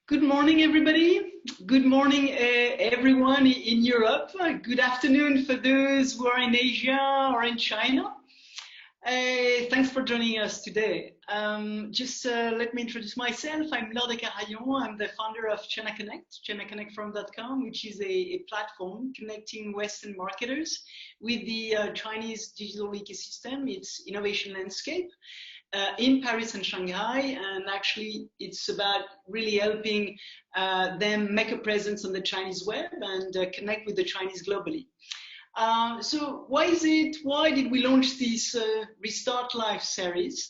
Good morning, everybody. Good morning, everyone in Europe. Good afternoon for those who are in Asia or in China. Thanks for joining us today. Let me introduce myself. I'm Laure Descarraillon. I'm the founder of China Connect, ChinaConnectFrom.com, which is a platform connecting Western marketers with the Chinese digital ecosystem, its innovation landscape. In Paris and Shanghai, and actually it's about really helping them make a presence on the Chinese web and connect with the Chinese globally. So why did we launch this ReStart Live series?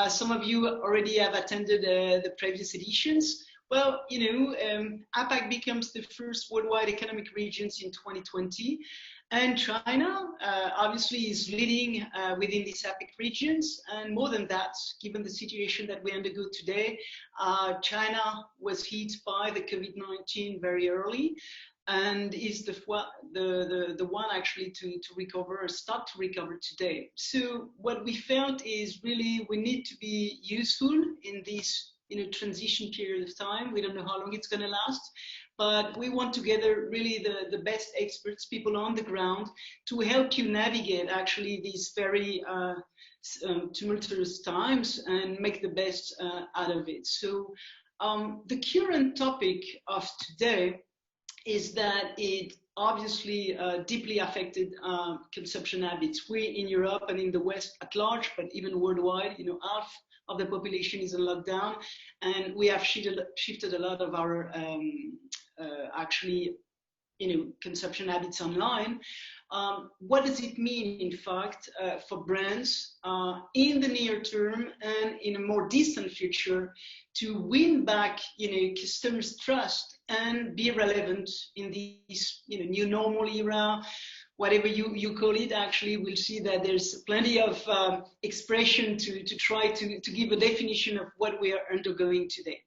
Some of you already have attended the previous editions. Well, APAC becomes the first worldwide economic regions in 2020. And China obviously is leading within these APAC regions. And more than that, given the situation that we undergo today, China was hit by the COVID-19 very early and is the one actually to recover or start to recover today. So what we felt is really we need to be useful in this transition period of time. We don't know how long it's going to last. But we want to gather really the best experts, people on the ground, to help you navigate actually these very tumultuous times and make the best out of it. So the current topic of today is that it obviously deeply affected consumption habits. We in Europe and in the West at large, but even worldwide, half of the population is in lockdown, and we have shifted a lot of our consumption habits online. What does it mean, in fact, for brands in the near term and in a more distant future to win back, customers' trust and be relevant in this, new normal era, whatever you call it? Actually, we'll see that there's plenty of expression to try to give a definition of what we are undergoing today.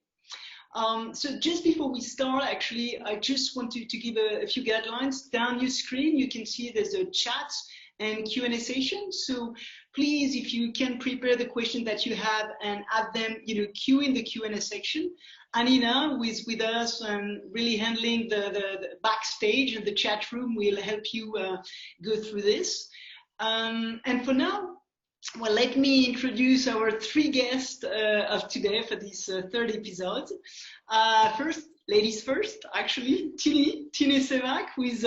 So just before we start, actually, I just want to give a few guidelines. Down your screen, you can see there's a chat and Q&A session. So please, if you can prepare the question that you have and add them, queue in the Q&A section. Anina, who is with us and really handling the backstage and the chat room, will help you go through this. And for now, well, let me introduce our three guests of today for this third episode. First, ladies first, actually, Tini SEVAK, who is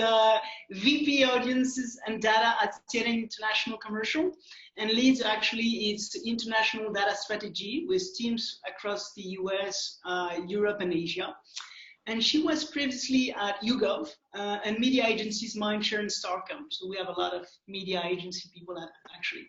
VP Audiences and Data at CHIANG International Commercial, and leads actually its international data strategy with teams across the US, Europe, and Asia. And she was previously at YouGov and media agencies Mindshare and Starcom. So we have a lot of media agency people actually.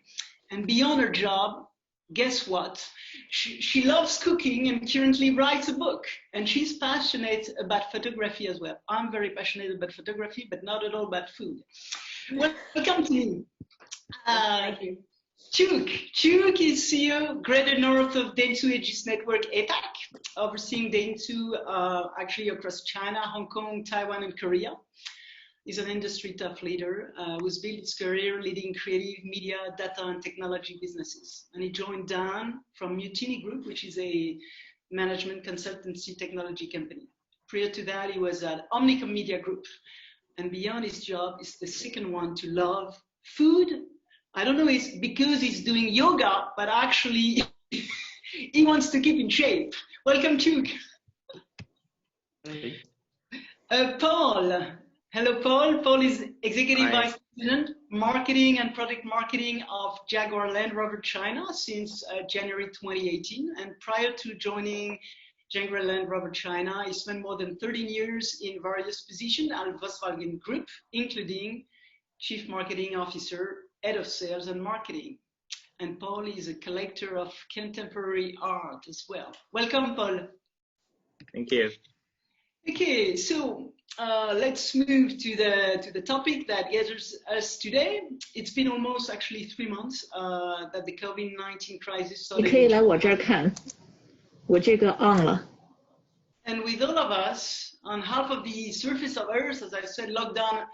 And beyond her job, guess what? She loves cooking and currently writes a book. And she's passionate about photography as well. I'm very passionate about photography, but not at all about food. Welcome to me. Thank you. Cheuk is CEO, Greater North of Dentsu Aegis Network APAC, overseeing Dentsu actually across China, Hong Kong, Taiwan, and Korea. He's an industry top leader who's built his career leading creative media, data, and technology businesses. And he joined Dan from Tini Group, which is a management consultancy technology company. Prior to that, he was at Omnicom Media Group. And beyond his job, is the second one to love food. I don't know if it's because he's doing yoga, but actually he wants to keep in shape. Welcome, Cheuk. Hey. Paul. Hello, Paul. Paul is Executive Vice President, Marketing and Product Marketing of Jaguar Land Rover China since January 2018. And prior to joining Jaguar Land Rover China, he spent more than 13 years in various positions at Volkswagen Group, including Chief Marketing Officer, Head of Sales and Marketing. And Paul is a collector of contemporary art as well. Welcome, Paul. Thank you. Okay, so let's move to the topic that gathers us today. It's been almost actually 3 months that the COVID-19 crisis started. 你可以来我这儿看，我这个 on 了。 And with all of us on half of the surface of Earth, as I said, locked down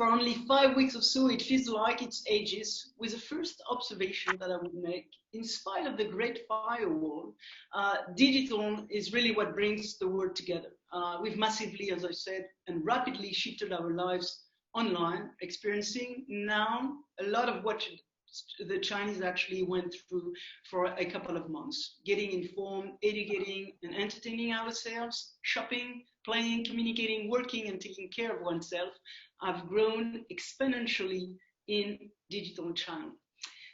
For only 5 weeks or so, it feels like it's ages. With the first observation that I would make, in spite of the great firewall, digital is really what brings the world together. We've massively, as I said, and rapidly shifted our lives online, experiencing now a lot of what the Chinese actually went through for a couple of months, getting informed, educating and entertaining ourselves, shopping, playing, communicating, working and taking care of oneself have grown exponentially in digital China.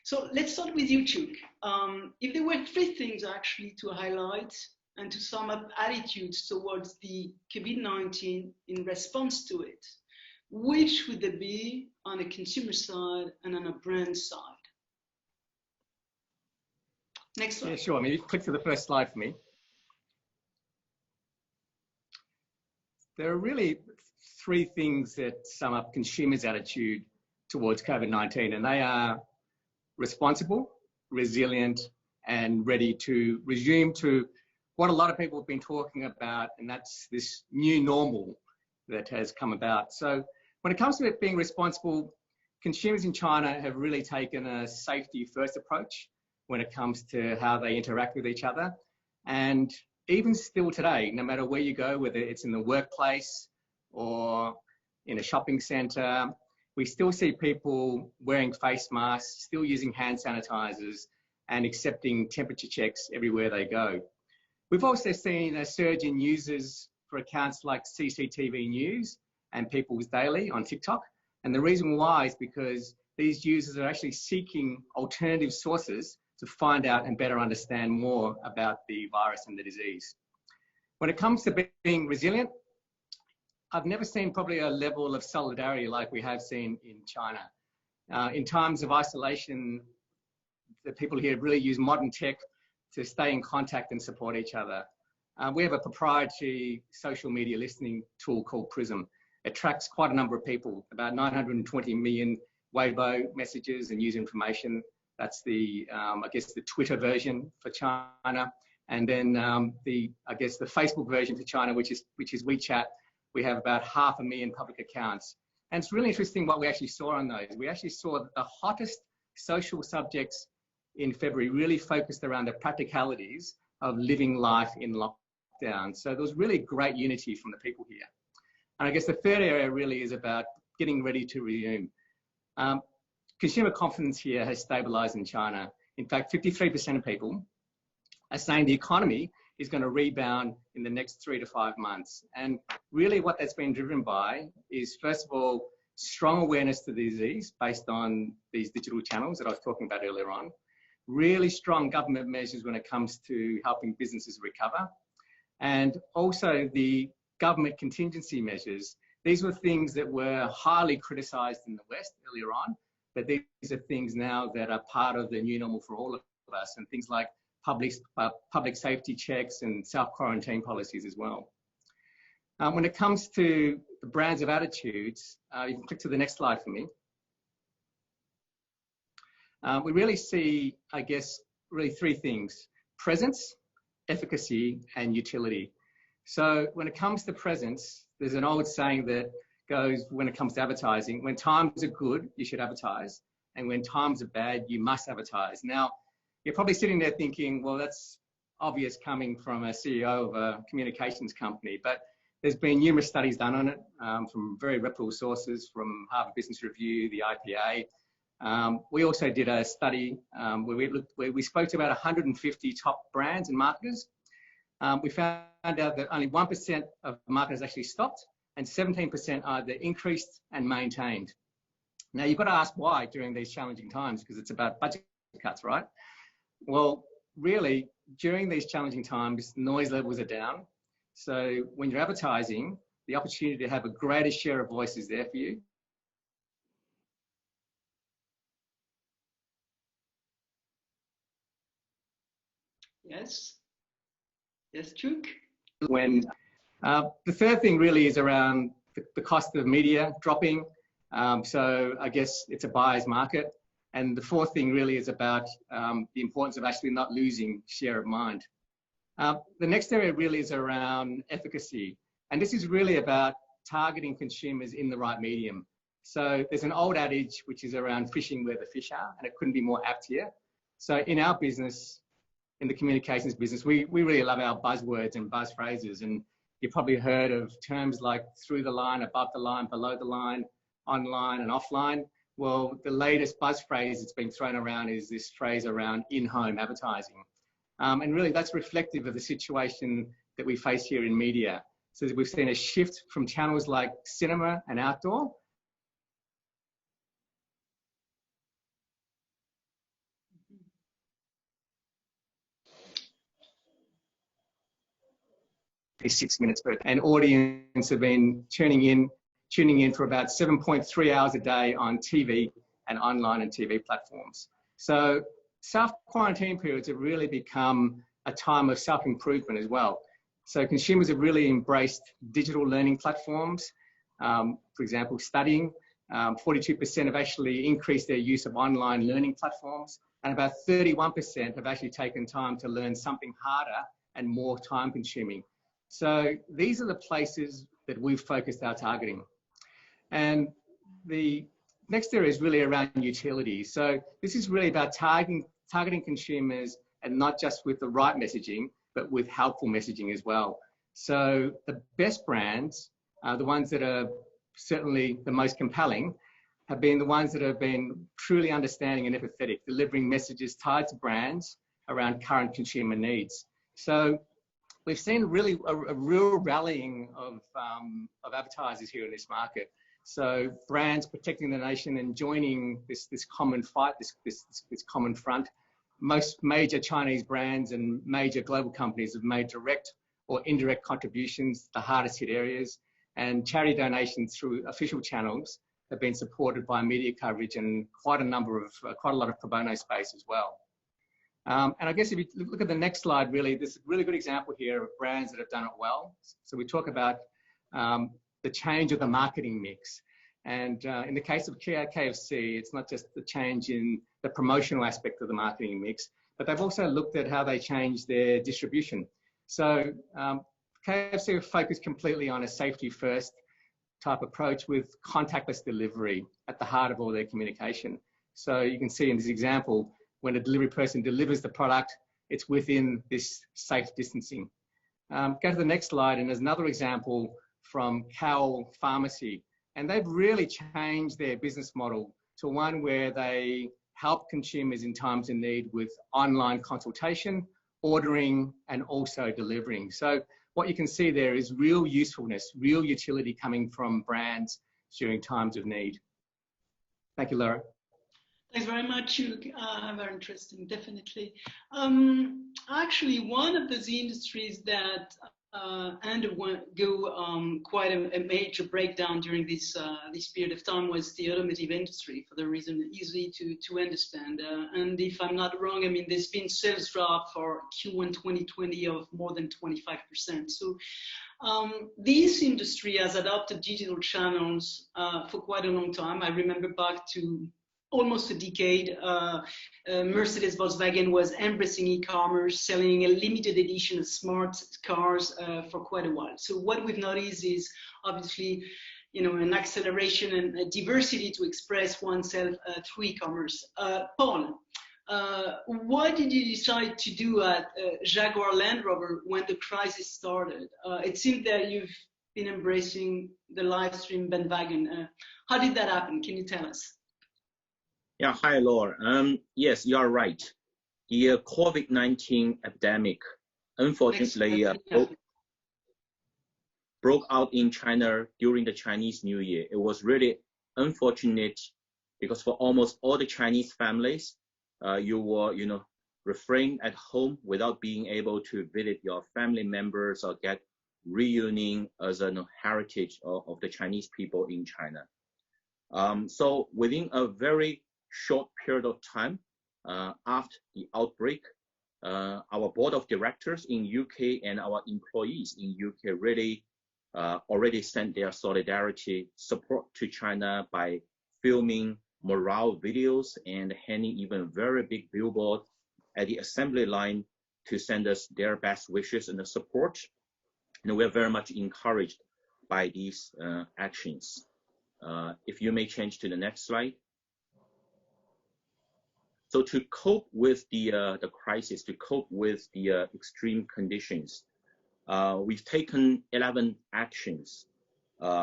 So let's start with you, Cheuk. If there were 3 things actually to highlight and to sum up attitudes towards the COVID-19 in response to it, which would there be on a consumer side and on a brand side? Next slide. Yeah, sure. I mean, you click to the first slide for me. There are really 3 things that sum up consumers' attitude towards COVID-19, and they are responsible, resilient, and ready to resume to what a lot of people have been talking about, and that's this new normal that has come about. So when it comes to it being responsible, consumers in China have really taken a safety-first approach when it comes to how they interact with each other. And even still today, no matter where you go, whether it's in the workplace or in a shopping centre, we still see people wearing face masks, still using hand sanitizers and accepting temperature checks everywhere they go. We've also seen a surge in users for accounts like CCTV News and People's Daily on TikTok. And the reason why is because these users are actually seeking alternative sources to find out and better understand more about the virus and the disease. When it comes to being resilient, I've never seen probably a level of solidarity like we have seen in China. In times of isolation, the people here really use modern tech to stay in contact and support each other. We have a proprietary social media listening tool called Prism. It tracks quite a number of people, about 920 million Weibo messages and user information. That's the, I guess, the Twitter version for China. And then the Facebook version for China, which is WeChat. We have about 500,000 public accounts. And it's really interesting what we actually saw on those. We actually saw that the hottest social subjects in February really focused around the practicalities of living life in lockdown. So there was really great unity from the people here. And I guess the third area really is about getting ready to resume. Consumer confidence here has stabilized in China. In fact, 53% of people are saying the economy is going to rebound in the next 3 to 5 months. And really what that's been driven by is, first of all, strong awareness to the disease based on these digital channels that I was talking about earlier on. Really strong government measures when it comes to helping businesses recover. And also the government contingency measures. These were things that were highly criticized in the West earlier on, but these are things now that are part of the new normal for all of us, and things like public safety checks and self-quarantine policies as well. When it comes to the brands of attitudes, you can click to the next slide for me. We really see, I guess, really 3 things: presence, efficacy, and utility. So when it comes to presence, there's an old saying that goes, when it comes to advertising, when times are good, you should advertise. And when times are bad, you must advertise. Now, you're probably sitting there thinking, well, that's obvious coming from a CEO of a communications company, but there's been numerous studies done on it from very reputable sources, from Harvard Business Review, the IPA. We also did a study where we spoke to about 150 top brands and marketers. We found out that only 1% of marketers actually stopped, and 17% either increased and maintained. Now, you've got to ask why during these challenging times, because it's about budget cuts, right? Well, really, during these challenging times, noise levels are down. So when you're advertising, the opportunity to have a greater share of voice is there for you. Yes. Yes, Cheuk. When the third thing really is around the cost of media dropping. So I guess it's a buyer's market. And the fourth thing really is about the importance of actually not losing share of mind. The next area really is around efficacy. And this is really about targeting consumers in the right medium. So there's an old adage which is around fishing where the fish are, and it couldn't be more apt here. So in our business, in the communications business, we really love our buzzwords and buzz phrases. And you've probably heard of terms like through the line, above the line, below the line, online and offline. Well, the latest buzz phrase that's been thrown around is this phrase around in-home advertising. And really that's reflective of the situation that we face here in media. So we've seen a shift from channels like cinema and outdoor is 6 minutes per day. And audience have been tuning in for about 7.3 hours a day on TV and online and TV platforms. So self-quarantine periods have really become a time of self-improvement as well. So consumers have really embraced digital learning platforms. For example, studying, 42% have actually increased their use of online learning platforms, and about 31% have actually taken time to learn something harder and more time consuming. So these are the places that we've focused our targeting. And the next area is really around utility. So this is really about targeting consumers, and not just with the right messaging, but with helpful messaging as well. So the best brands, the ones that are certainly the most compelling, have been the ones that have been truly understanding and empathetic, delivering messages tied to brands around current consumer needs. So we've seen really a real rallying of advertisers here in this market. So brands protecting the nation and joining this common fight, this common front. Most major Chinese brands and major global companies have made direct or indirect contributions to the hardest hit areas, and charity donations through official channels have been supported by media coverage and quite a lot of pro bono space as well. And I guess if you look at the next slide, really, this is a really good example here of brands that have done it well. So we talk about the change of the marketing mix. And in the case of KFC, it's not just the change in the promotional aspect of the marketing mix, but they've also looked at how they change their distribution. So KFC have focused completely on a safety first type approach with contactless delivery at the heart of all their communication. So you can see in this example, when a delivery person delivers the product, it's within this safe distancing. Go to the next slide, and there's another example from Cowell Pharmacy. And they've really changed their business model to one where they help consumers in times of need with online consultation, ordering, and also delivering. So what you can see there is real usefulness, real utility coming from brands during times of need. Thank you, Laura. Thanks very much, Cheuk. Very interesting, definitely. Actually, one of those industries that undergo quite a major breakdown during this period of time was the automotive industry, for the reason easy to understand. And if I'm not wrong, I mean, there's been sales drop for Q1 2020 of more than 25%. So this industry has adopted digital channels for quite a long time. I remember back to almost a decade, Mercedes-Volkswagen was embracing e-commerce, selling a limited edition of smart cars for quite a while. So what we've noticed is obviously, an acceleration and a diversity to express oneself through e-commerce. Paul, what did you decide to do at Jaguar Land Rover when the crisis started? It seemed that you've been embracing the live stream bandwagon. How did that happen? Can you tell us? Yeah, hi, Laura. Yes, you are right. The COVID-19 epidemic, unfortunately, broke out in China during the Chinese New Year. It was really unfortunate because for almost all the Chinese families, you were, refrained at home without being able to visit your family members or get reunion as a heritage of the Chinese people in China. So within a very short period of time after the outbreak, our board of directors in UK and our employees in UK really already sent their solidarity support to China by filming morale videos and hanging even very big billboard at the assembly line to send us their best wishes and the support. And we're very much encouraged by these actions. If you may change to the next slide. So to cope with the crisis, to cope with the extreme conditions, we've taken 11 actions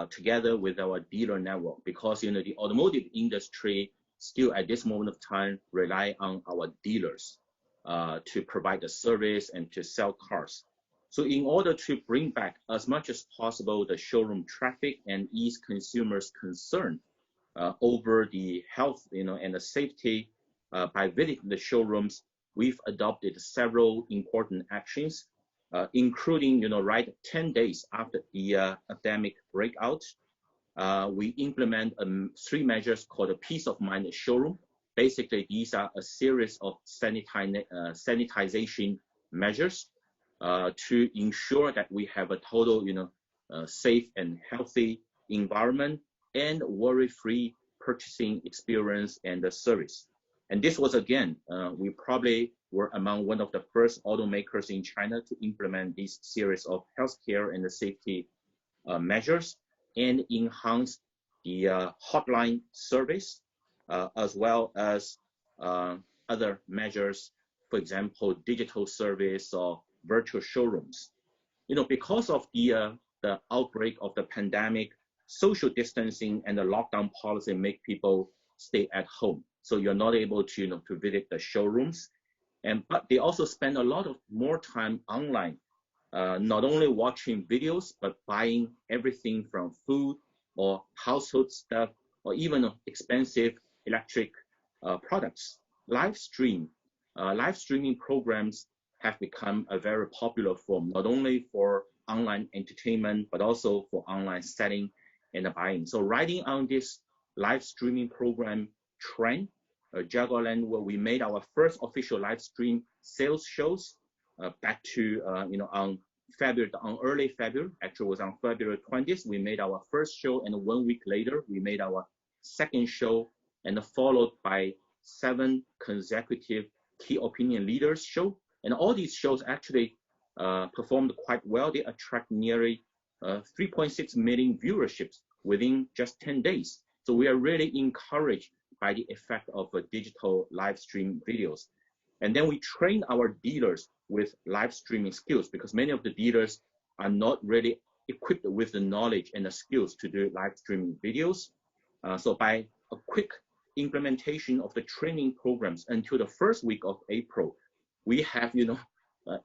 together with our dealer network, because the automotive industry still at this moment of time rely on our dealers to provide the service and to sell cars. So in order to bring back as much as possible the showroom traffic and ease consumers' concern over the health and the safety by visiting the showrooms, we've adopted several important actions, including right 10 days after the epidemic breakout. We implement 3 measures called a peace of mind showroom. Basically, these are a series of sanitization measures to ensure that we have a total, safe and healthy environment and worry-free purchasing experience and the service. And this was, again, we probably were among one of the first automakers in China to implement this series of healthcare and the safety measures, and enhance the hotline service, as well as other measures, for example, digital service or virtual showrooms. Because of the outbreak of the pandemic, social distancing and the lockdown policy make people stay at home. So you're not able to, to visit the showrooms. But they also spend a lot of more time online, not only watching videos, but buying everything from food or household stuff, or even expensive electric products. Live streaming programs have become a very popular form, not only for online entertainment, but also for online selling and buying. So riding on this live streaming program trend, Jaguar Land, where we made our first official live stream sales shows back to on early February. Actually, it was on February 20th. We made our first show, and 1 week later, we made our second show, and followed by 7 consecutive key opinion leaders show. And all these shows actually performed quite well. They attract nearly 3.6 million viewerships within just 10 days. So we are really encouraged by the effect of digital live stream videos. And then we train our dealers with live streaming skills, because many of the dealers are not really equipped with the knowledge and the skills to do live streaming videos. So by a quick implementation of the training programs until the first week of April, we have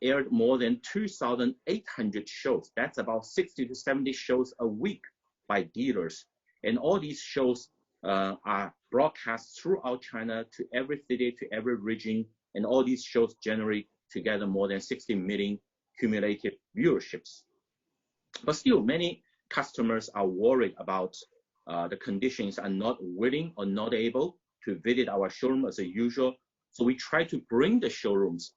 aired more than 2,800 shows. That's about 60 to 70 shows a week by dealers. And all these shows are broadcast throughout China to every city, to every region. And all these shows generate together more than 60 million cumulative viewerships. But still, many customers are worried about the conditions, are not willing or not able to visit our showroom as usual. So we try to bring the showrooms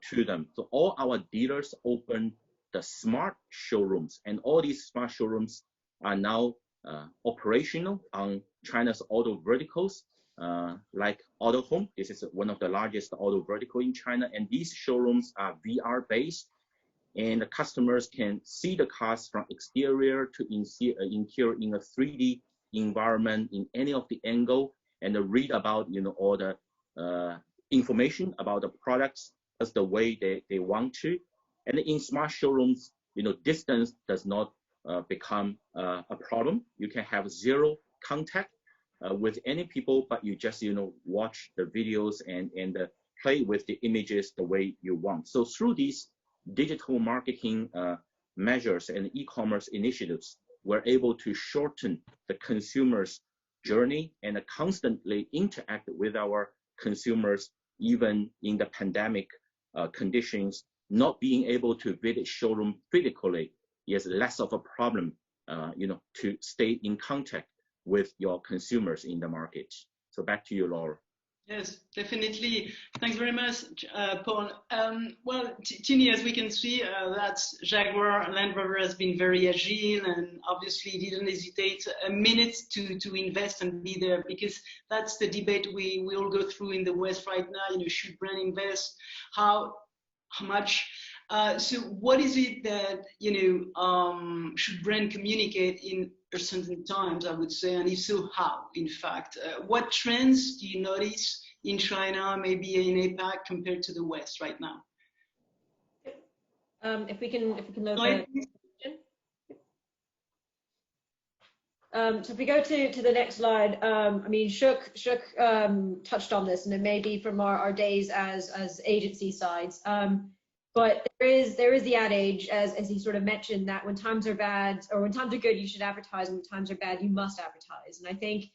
to them. So all our dealers open the smart showrooms, and all these smart showrooms are now operational on China's auto verticals, like Auto Home. This is one of the largest auto vertical in China, and these showrooms are VR based, and the customers can see the cars from exterior to interior in a 3D environment in any of the angle, and read about all the information about the products as the way they want to. And in smart showrooms, distance does not become a problem. You can have zero contact with any people, but you just watch the videos and play with the images the way you want. So through these digital marketing measures and e-commerce initiatives, we're able to shorten the consumer's journey and constantly interact with our consumers, even in the pandemic conditions. Not being able to visit showroom physically is less of a problem, to stay in contact with your consumers in the market. So back to you, Laura. Yes, definitely. Thanks very much, Paul. Well, Tini, as we can see, that Jaguar Land Rover has been very agile and obviously didn't hesitate a minute to invest and be there, because that's the debate we all go through in the West right now. Should brand invest? How much? So what is it that should brand communicate in uncertain times, I would say, and if so, how? In fact, what trends do you notice in China, maybe in APAC, compared to the West right now? If we can load Slide, the please. so if we go to the next slide, I mean, Cheuk touched on this, and it may be from our days as agency sides. But there is the adage, as he sort of mentioned, that when times are bad or when times are good, you should advertise, and when times are bad, you must advertise. And I think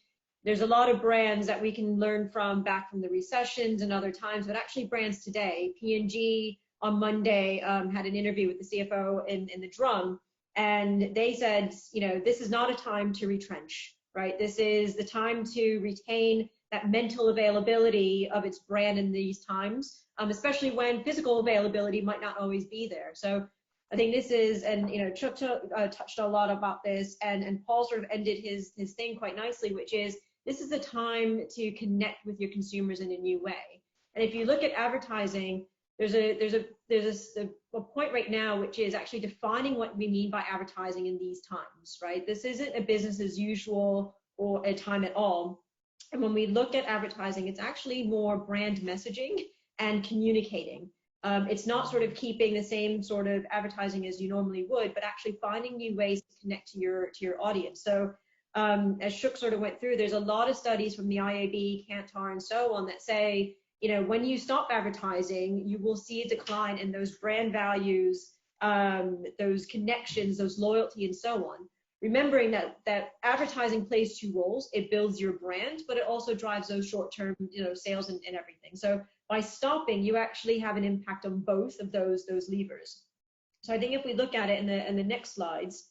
there's a lot of brands that we can learn from back from the recessions and other times, but actually brands today. P&G on Monday had an interview with the CFO in the Drum, and they said, you know, this is not a time to retrench, right? This is the time to retain that mental availability of its brand in these times, especially when physical availability might not always be there. So I think this is, and you know, Cheuk touched a lot about this, and Paul sort of ended his thing quite nicely, which is this is the time to connect with your consumers in a new way. And if you look at advertising, there's a point right now which is actually defining what we mean by advertising in these times, right? This isn't a business as usual or a time at all. And when we look at advertising, it's actually more brand messaging and communicating. It's not sort of keeping the same sort of advertising as you normally would, but actually finding new ways to connect to your audience. So as Cheuk sort of went through, there's a lot of studies from the IAB, Kantar, and so on that say, you know, when you stop advertising, you will see a decline in those brand values, those connections, those loyalty, and so on. Remembering that advertising plays two roles. It builds your brand, but it also drives those short-term, you know, sales and everything. So by stopping, you actually have an impact on both of those levers. So I think if we look at it in the next slides,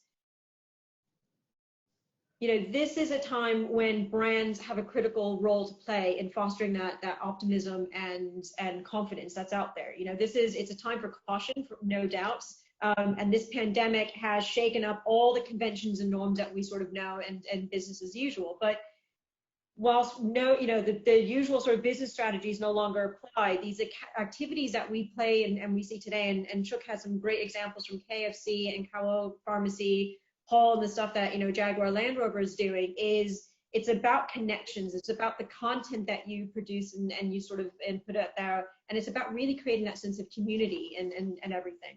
you know, this is a time when brands have a critical role to play in fostering that optimism and confidence that's out there. You know, it's a time for caution, for no doubts. And this pandemic has shaken up all the conventions and norms that we sort of know and business as usual. But whilst the usual sort of business strategies no longer apply, these activities that we play and we see today, and Cheuk has some great examples from KFC and Kao Pharmacy, Paul, and the stuff that, you know, Jaguar Land Rover is doing, it's about connections. It's about the content that you produce and you sort of put out there, and it's about really creating that sense of community and everything.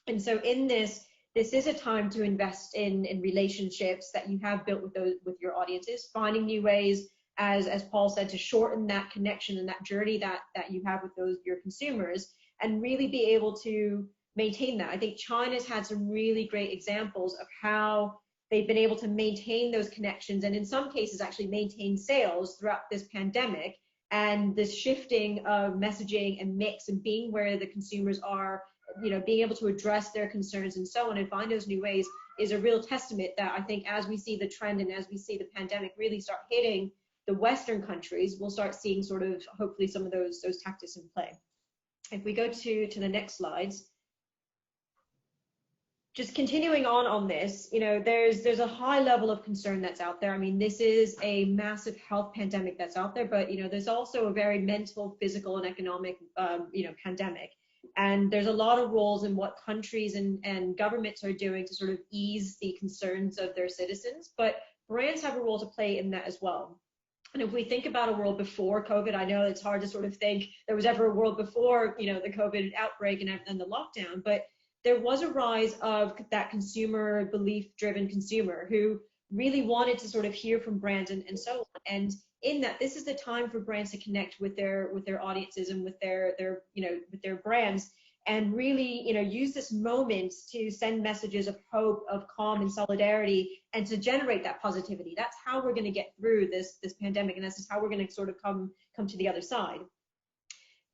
And so in this is a time to invest in relationships that you have built with your audiences, finding new ways, as Paul said, to shorten that connection and that journey that you have with your consumers, and really be able to maintain that. I think China's had some really great examples of how they've been able to maintain those connections, and in some cases actually maintain sales throughout this pandemic, and this shifting of messaging and mix and being where the consumers are, you know, being able to address their concerns and so on and find those new ways is a real testament that I think as we see the trend and as we see the pandemic really start hitting the Western countries, we'll start seeing sort of hopefully some of those tactics in play. If we go to the next slides, just continuing on this, you know, there's a high level of concern that's out there. I mean, this is a massive health pandemic that's out there, but, you know, there's also a very mental, physical, and economic, you know, pandemic. And there's a lot of roles in what countries and governments are doing to sort of ease the concerns of their citizens, but brands have a role to play in that as well. And if we think about a world before COVID, I know it's hard to sort of think there was ever a world before, you know, the COVID outbreak and the lockdown, but there was a rise of that consumer belief-driven consumer who really wanted to sort of hear from brands and so on. And in that, this is the time for brands to connect with their audiences and with their you know, with their brands, and really, you know, use this moment to send messages of hope, of calm and solidarity, and to generate that positivity. That's how we're going to get through this pandemic, and this is how we're going to sort of come to the other side.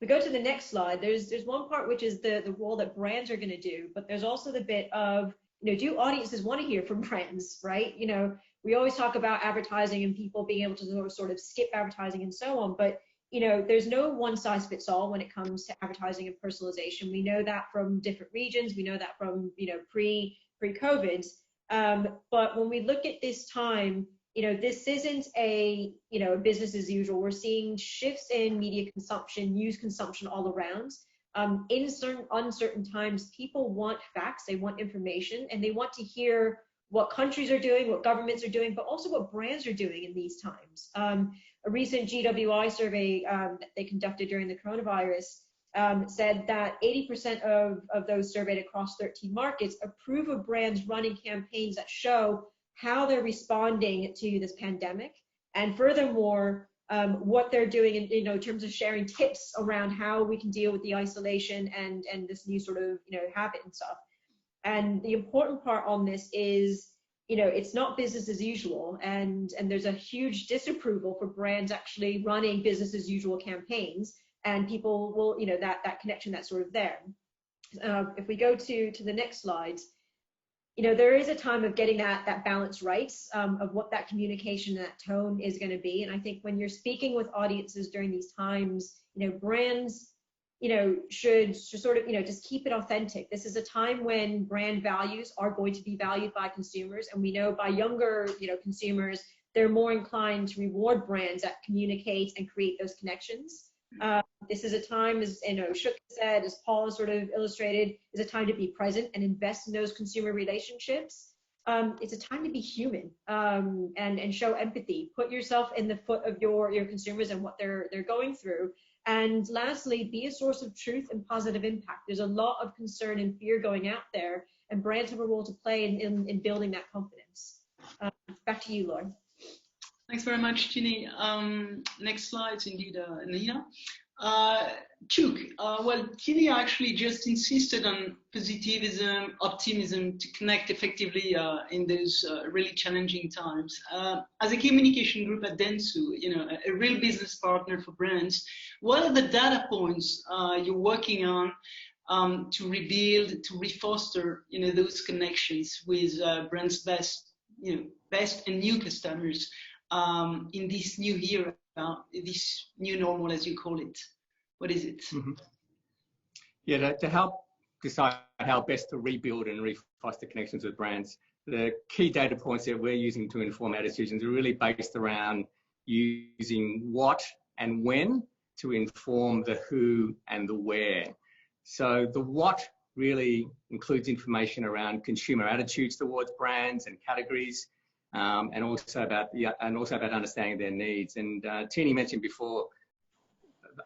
We go to the next slide. There's one part which is the role that brands are going to do, but there's also the bit of, you know, do audiences want to hear from brands, right? You know, we always talk about advertising and people being able to sort of skip advertising and so on, but, you know, there's no one size fits all when it comes to advertising and personalization. We know that from different regions. We know that from, you know, pre-COVID. But when we look at this time, you know, this isn't a, you know, business as usual. We're seeing shifts in media consumption, news consumption all around. In certain uncertain times, people want facts, they want information, and they want to hear what countries are doing, what governments are doing, but also what brands are doing in these times. A recent GWI survey that they conducted during the coronavirus said that 80% of those surveyed across 13 markets approve of brands running campaigns that show how they're responding to this pandemic, and furthermore, what they're doing in terms of sharing tips around how we can deal with the isolation and this new sort of habit and stuff. And the important part on this is, it's not business as usual, and there's a huge disapproval for brands actually running business as usual campaigns, and people will, that connection that's sort of there. If we go to the next slides, there is a time of getting that balance right, of what that communication, that tone is going to be. And I think when you're speaking with audiences during these times, brands, should sort of, just keep it authentic. This is a time when brand values are going to be valued by consumers. And we know by younger, consumers, they're more inclined to reward brands that communicate and create those connections. This is a time, as Cheuk said, as Paul has sort of illustrated, is a time to be present and invest in those consumer relationships. It's a time to be human, and show empathy. Put yourself in the foot of your consumers and what they're going through. And lastly, be a source of truth and positive impact. There's a lot of concern and fear going out there, and brands have a role to play in building that confidence. Back to you, Lauren. Thanks very much, Tini. Next slide, indeed, Nina. Cheuk, well, Tini actually just insisted on positivism, optimism to connect effectively in those really challenging times. As a communication group at Dentsu, a real business partner for brands, what are the data points you're working on to rebuild, to refoster, those connections with brands' best and new customers in this new era, this new normal, as you call it? What is it? Mm-hmm. Yeah, to help decide how best to rebuild and refoster connections with brands, the key data points that we're using to inform our decisions are really based around using what and when to inform the who and the where. So the what really includes information around consumer attitudes towards brands and categories, and also about understanding their needs. And Tini mentioned before,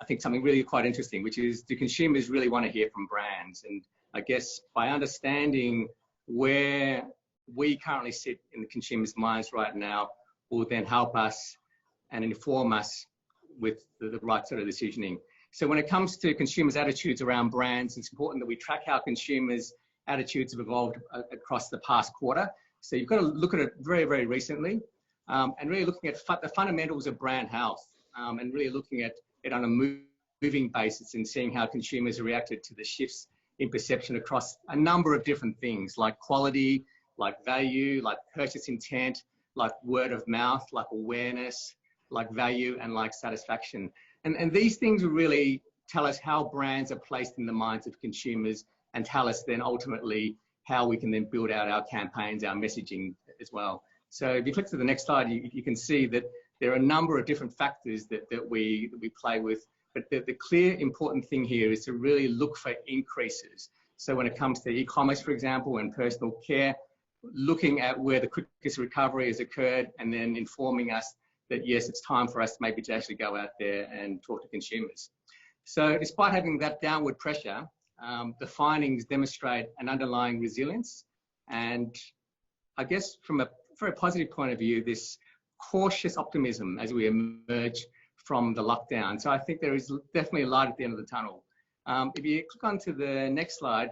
I think something really quite interesting, which is, do consumers really want to hear from brands? And I guess by understanding where we currently sit in the consumer's minds right now will then help us and inform us with the right sort of decisioning. So when it comes to consumers' attitudes around brands, it's important that we track how consumers' attitudes have evolved across the past quarter. So you've got to look at it very, very recently, and really looking at the fundamentals of brand health, and really looking at it on a moving basis and seeing how consumers reacted to the shifts in perception across a number of different things, like quality, like value, like purchase intent, like word of mouth, like awareness, like value, and like satisfaction. And these things will really tell us how brands are placed in the minds of consumers, and tell us then ultimately how we can then build out our campaigns, our messaging as well. So if you click to the next slide, you can see that there are a number of different factors that we play with, but the clear important thing here is to really look for increases. So when it comes to e-commerce, for example, and personal care, looking at where the quickest recovery has occurred, and then informing us that yes, it's time for us maybe to actually go out there and talk to consumers. So despite having that downward pressure, the findings demonstrate an underlying resilience, and I guess from a very positive point of view, this cautious optimism as we emerge from the lockdown. So I think there is definitely a light at the end of the tunnel. If you click on to the next slide,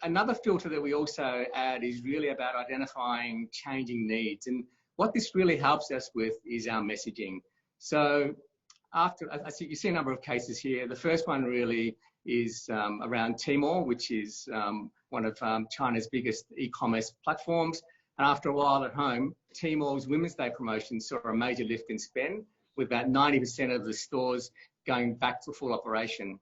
another filter that we also add is really about identifying changing needs. And what this really helps us with is our messaging. So you see a number of cases here. The first one really is around Tmall, which is one of China's biggest e-commerce platforms. And after a while at home, Tmall's Women's Day promotion saw a major lift in spend, with about 90% of the stores going back to full operation.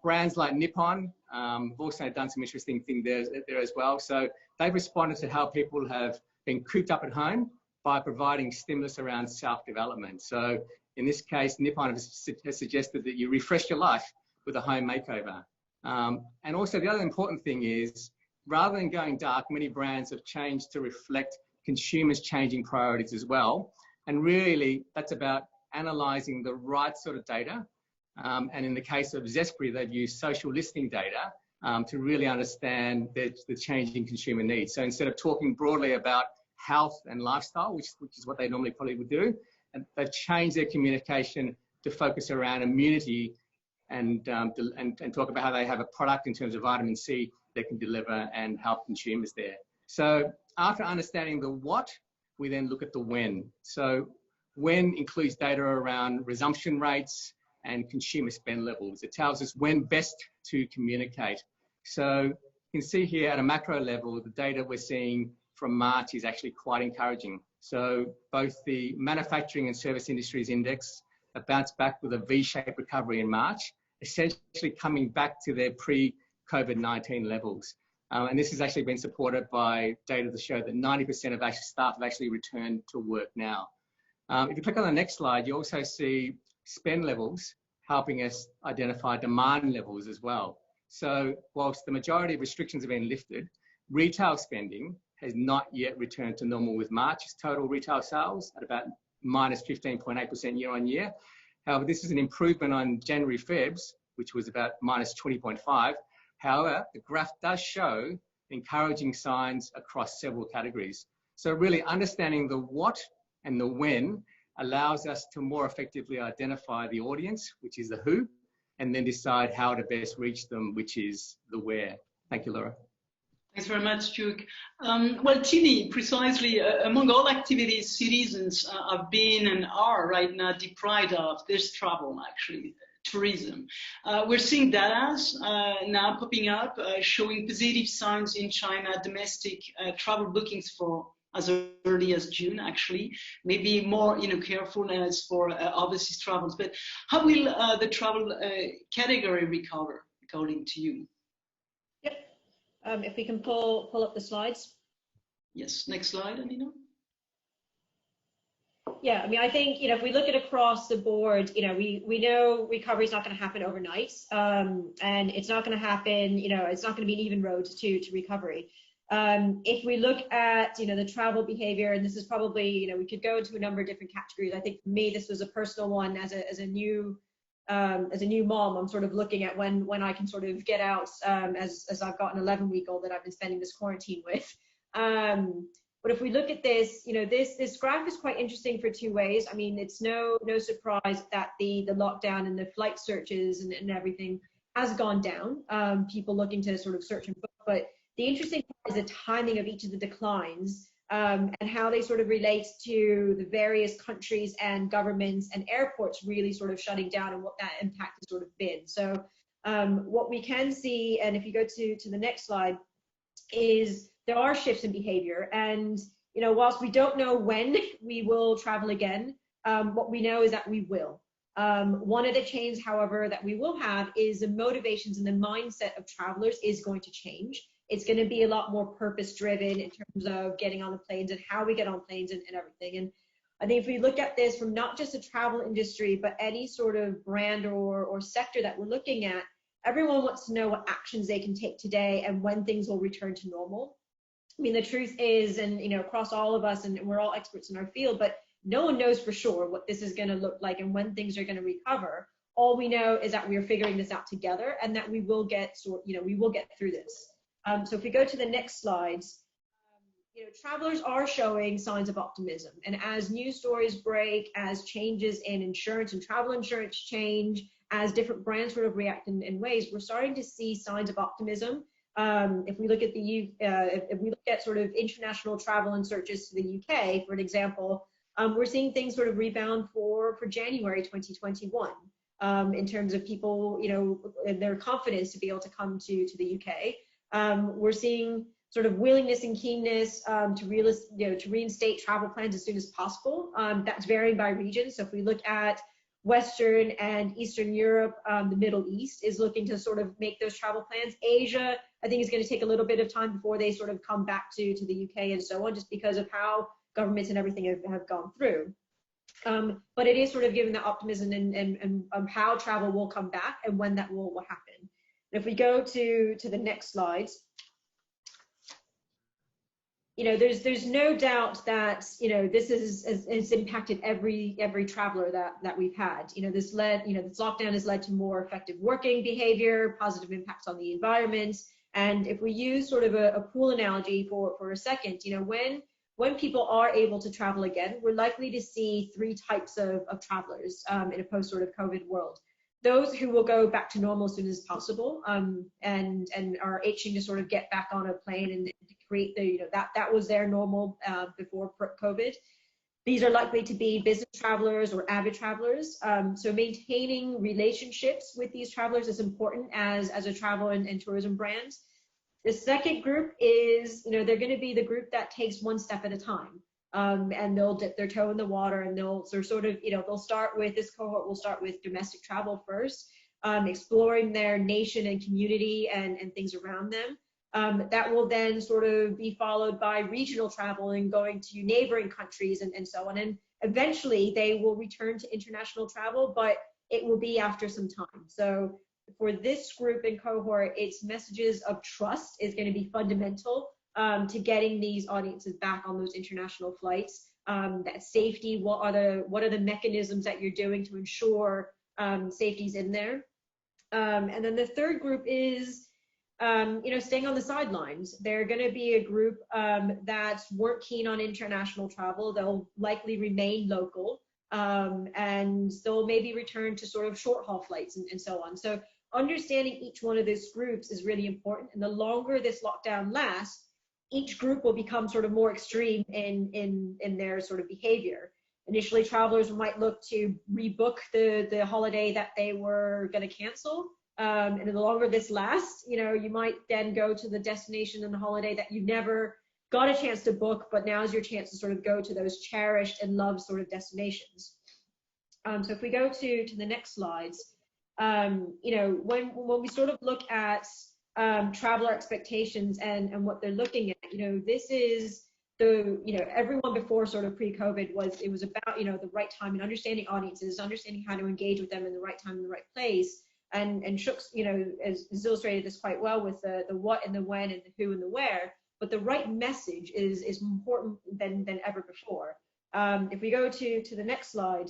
Brands like Nippon have also done some interesting things there as well. So they've responded to how people have been cooped up at home by providing stimulus around self-development. So in this case, Nippon has suggested that you refresh your life with a home makeover. And also the other important thing is, rather than going dark, many brands have changed to reflect consumers' changing priorities as well. And really, that's about analysing the right sort of data. And in the case of Zespri, they've used social listening data to really understand the changing consumer needs. So instead of talking broadly about health and lifestyle, which is what they normally probably would do, and they've changed their communication to focus around immunity and talk about how they have a product in terms of vitamin C that can deliver and help consumers there. So after understanding the what, we then look at the when. So when includes data around resumption rates and consumer spend levels. It tells us when best to communicate. So you can see here at a macro level, the data we're seeing from March is actually quite encouraging. So both the manufacturing and service industries index have bounced back with a V-shaped recovery in March, essentially coming back to their pre-COVID-19 levels. And this has actually been supported by data to show that 90% of staff have actually returned to work now. If you click on the next slide, you also see spend levels helping us identify demand levels as well. So whilst the majority of restrictions have been lifted, retail spending has not yet returned to normal, with March's total retail sales at about minus 15.8% year on year. However, this is an improvement on January, Feb's, which was about minus 20.5. However, the graph does show encouraging signs across several categories. So really understanding the what and the when allows us to more effectively identify the audience, which is the who, and then decide how to best reach them, which is the where. Thank you, Laura. Thanks very much, Cheuk. Well, Tini, precisely, among all activities citizens have been and are right now deprived of, there's travel, actually, tourism. We're seeing data now popping up, showing positive signs in China, domestic travel bookings for as early as June, actually, maybe more careful as for overseas travels. But how will the travel category recover, according to you? Yep. If we can pull up the slides. Yes, next slide, Anina. Yeah, I mean, I think, if we look at across the board, we know recovery is not going to happen overnight, and it's not going to happen, it's not going to be an even road to recovery. If we look at, the travel behavior, and this is probably, we could go into a number of different categories. I think for me, this was a personal one as a new mom. I'm sort of looking at when I can sort of get out, as I've got an 11-week-old that I've been spending this quarantine with. But if we look at this, this graph is quite interesting for two ways. I mean, it's no surprise that the lockdown and the flight searches and everything has gone down. People looking to sort of search and book, but the interesting part is the timing of each of the declines, and how they sort of relate to the various countries and governments and airports really sort of shutting down, and what that impact has sort of been. So what we can see, and if you go to the next slide, is there are shifts in behavior. And whilst we don't know when we will travel again, what we know is that we will. One of the changes, however, that we will have is the motivations and the mindset of travelers is going to change. It's going to be a lot more purpose driven in terms of getting on the planes and how we get on planes and everything. And I think if we look at this from not just the travel industry, but any sort of brand or sector that we're looking at, everyone wants to know what actions they can take today and when things will return to normal. I mean, the truth is, and across all of us, and we're all experts in our field, but no one knows for sure what this is going to look like and when things are going to recover. All we know is that we are figuring this out together, and that we will get through this. So if we go to the next slides, travelers are showing signs of optimism. And as news stories break, as changes in insurance and travel insurance change, as different brands sort of react in ways, we're starting to see signs of optimism. If we look at if we look at sort of international travel and searches to the UK, for an example, we're seeing things sort of rebound for January 2021 in terms of people, and their confidence to be able to come to the UK. We're seeing sort of willingness and keenness to reinstate travel plans as soon as possible. That's varying by region. So if we look at Western and Eastern Europe, the Middle East is looking to sort of make those travel plans. Asia, I think, is going to take a little bit of time before they sort of come back to the UK and so on, just because of how governments and everything have gone through. But it is sort of given the optimism and how travel will come back and when that will happen. And if we go to the next slides, there's no doubt that, this has impacted every traveler that we've had. This lockdown has led to more effective working behavior, positive impacts on the environment. And if we use sort of a pool analogy for a second, when people are able to travel again, we're likely to see three types of travelers in a post sort of COVID world. Those who will go back to normal as soon as possible, and are itching to sort of get back on a plane and create that was their normal before COVID. These are likely to be business travelers or avid travelers. So maintaining relationships with these travelers is important as a travel and tourism brand. The second group is, they're going to be the group that takes one step at a time. And they'll dip their toe in the water, and they'll start with, this cohort will start with domestic travel first, exploring their nation and community and things around them. That will then sort of be followed by regional travel and going to neighboring countries and so on. And eventually they will return to international travel, but it will be after some time. So for this group and cohort, its messages of trust is going to be fundamental to getting these audiences back on those international flights. That safety, what are the mechanisms that you're doing to ensure safety's in there? And then the third group is, staying on the sidelines. They're going to be a group that weren't keen on international travel. They'll likely remain local, and they'll maybe return to sort of short haul flights and so on. So understanding each one of these groups is really important. And the longer this lockdown lasts, each group will become sort of more extreme in their sort of behavior. Initially, travelers might look to rebook the holiday that they were going to cancel. And the longer this lasts, you might then go to the destination and the holiday that you never got a chance to book, but now is your chance to sort of go to those cherished and loved sort of destinations. So if we go to the next slides, when we sort of look at traveler expectations and what they're looking at, this is everyone before sort of pre-COVID was about, the right time and understanding audiences, understanding how to engage with them in the right time, in the right place. And Cheuk's, has illustrated this quite well with the what and the when and the who and the where, but the right message is important than ever before. If we go to the next slide,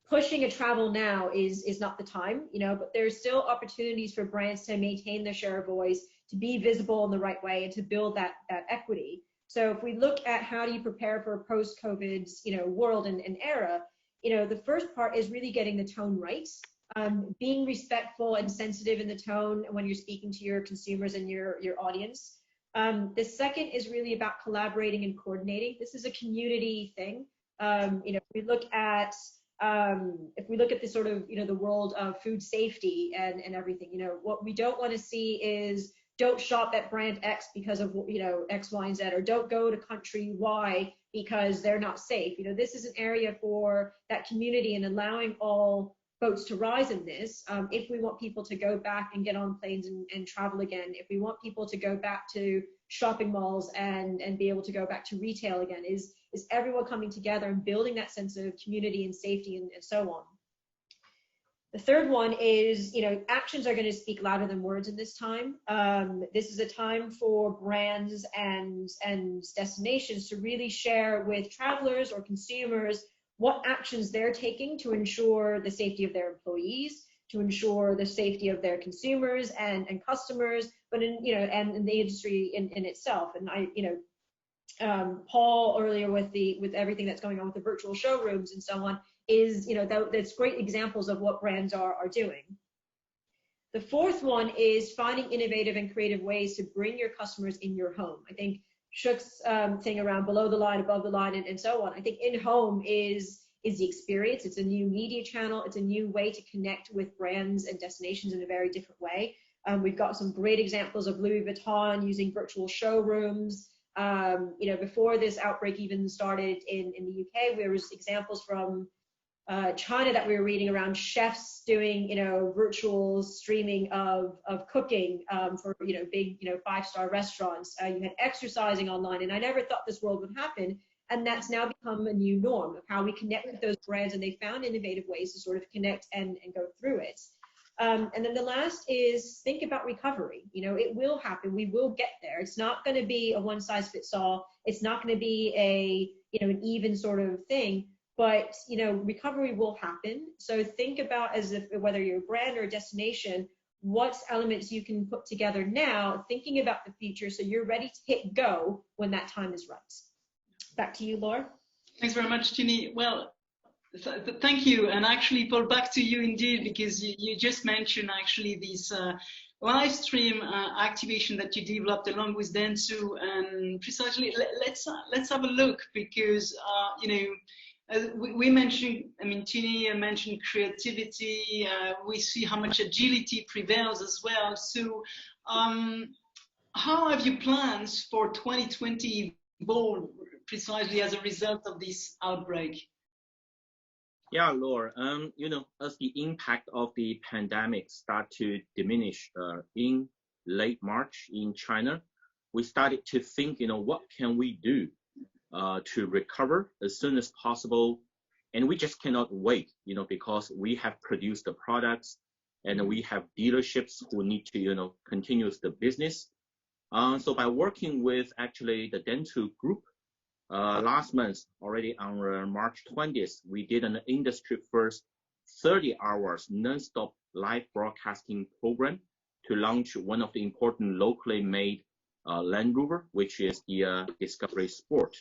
pushing a travel now is not the time, but there's still opportunities for brands to maintain their share of voice, to be visible in the right way, and to build that equity. So if we look at how do you prepare for a post-COVID, world and era, the first part is really getting the tone right, being respectful and sensitive in the tone when you're speaking to your consumers and your audience. The second is really about collaborating and coordinating. This is a community thing. If we look at the sort of, the world of food safety and everything, what we don't want to see is don't shop at brand X because of, X, Y, and Z, or don't go to country Y because they're not safe. This is an area for that community and allowing all boats to rise in this. If we want people to go back and get on planes and travel again, if we want people to go back to shopping malls and be able to go back to retail again, is everyone coming together and building that sense of community and safety and so on. The third one is, actions are going to speak louder than words in this time. This is a time for brands and destinations to really share with travelers or consumers what actions they're taking to ensure the safety of their employees, to ensure the safety of their consumers and customers, but in the industry in itself. And Paul earlier with everything that's going on with the virtual showrooms and so on is, that's great examples of what brands are doing. The fourth one is finding innovative and creative ways to bring your customers in your home. I think Cheuk's thing around below the line, above the line, and so on. I think in-home is the experience. It's a new media channel. It's a new way to connect with brands and destinations in a very different way. We've got some great examples of Louis Vuitton using virtual showrooms. Before this outbreak even started in the UK, there was examples from China that we were reading around chefs doing, virtual streaming of cooking for, big, 5-star restaurants. You had exercising online, and I never thought this world would happen. And that's now become a new norm of how we connect with those brands, and they found innovative ways to sort of connect and go through it. And then the last is think about recovery. You know, it will happen. We will get there. It's not going to be a one size fits all. It's not going to be a, you know, an even sort of thing, but, you know, recovery will happen. So think about as if whether you're a brand or a destination, what elements you can put together now, thinking about the future so you're ready to hit go when that time is right. Back to you, Laura. Thanks very much, Tini. Well, thank you. And actually, Paul, back to you indeed, because you just mentioned actually this live stream activation that you developed along with Dentsu. And precisely, let's have a look, because, you know, we mentioned, I mean, Tini mentioned creativity. We see how much agility prevails as well. So how have your plans for 2020 evolved precisely as a result of this outbreak? Yeah, Laura, you know, as the impact of the pandemic start to diminish in late March in China, we started to think, you know, what can we do to recover as soon as possible? And we just cannot wait, you know, because we have produced the products and we have dealerships who need to, you know, continue the business. So by working with actually the Dentsu group, last month, already on March 20th, we did an industry first 30 hours non-stop live broadcasting program to launch one of the important locally made Land Rover, which is the Discovery Sport.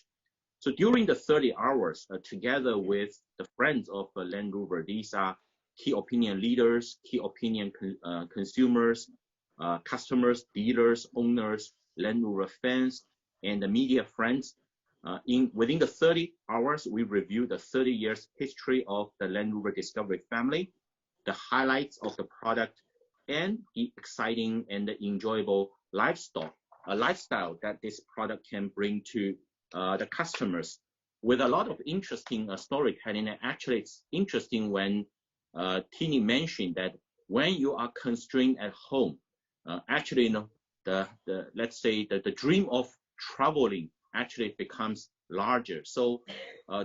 So during the 30 hours, together with the friends of Land Rover, these are key opinion leaders, key opinion consumers, customers, dealers, owners, Land Rover fans, and the media friends. Within the 30 hours, we reviewed the 30 years history of the Land Rover Discovery family, the highlights of the product, and the exciting and the enjoyable lifestyle that this product can bring to the customers, with a lot of interesting storytelling. And actually, it's interesting when Tini mentioned that when you are constrained at home, actually, you know, let's say that the dream of traveling actually becomes larger. So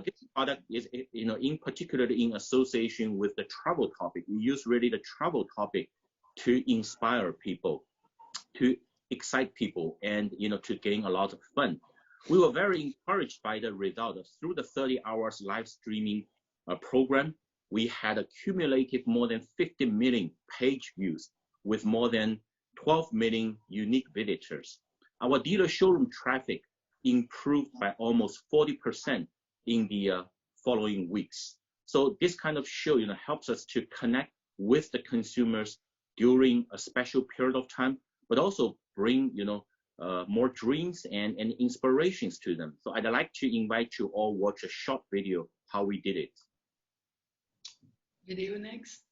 this product is, you know, in particular in association with the travel topic. We use really the travel topic to inspire people, to excite people, and, you know, to gain a lot of fun. We were very encouraged by the result. Through the 30 hours live streaming program, we had accumulated more than 50 million page views with more than 12 million unique visitors. Our dealer showroom traffic improved by almost 40% in the following weeks. So this kind of show, you know, helps us to connect with the consumers during a special period of time, but also bring, you know, more dreams and inspirations to them. So I'd like to invite you all watch a short video how we did it. Video next.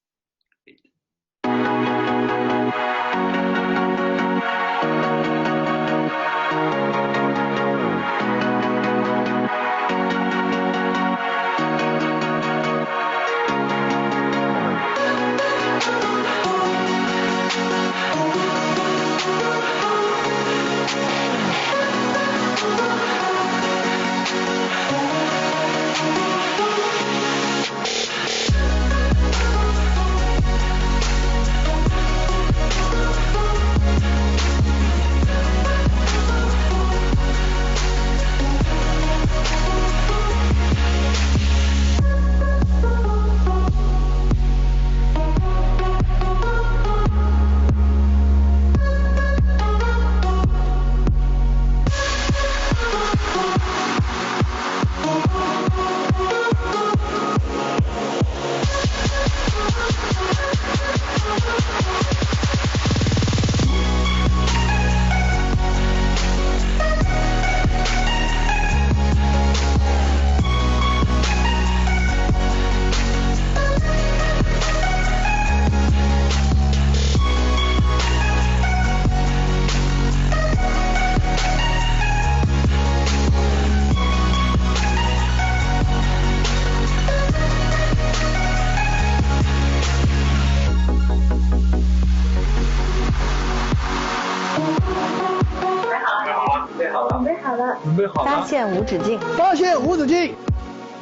发现无止境，发现无止境。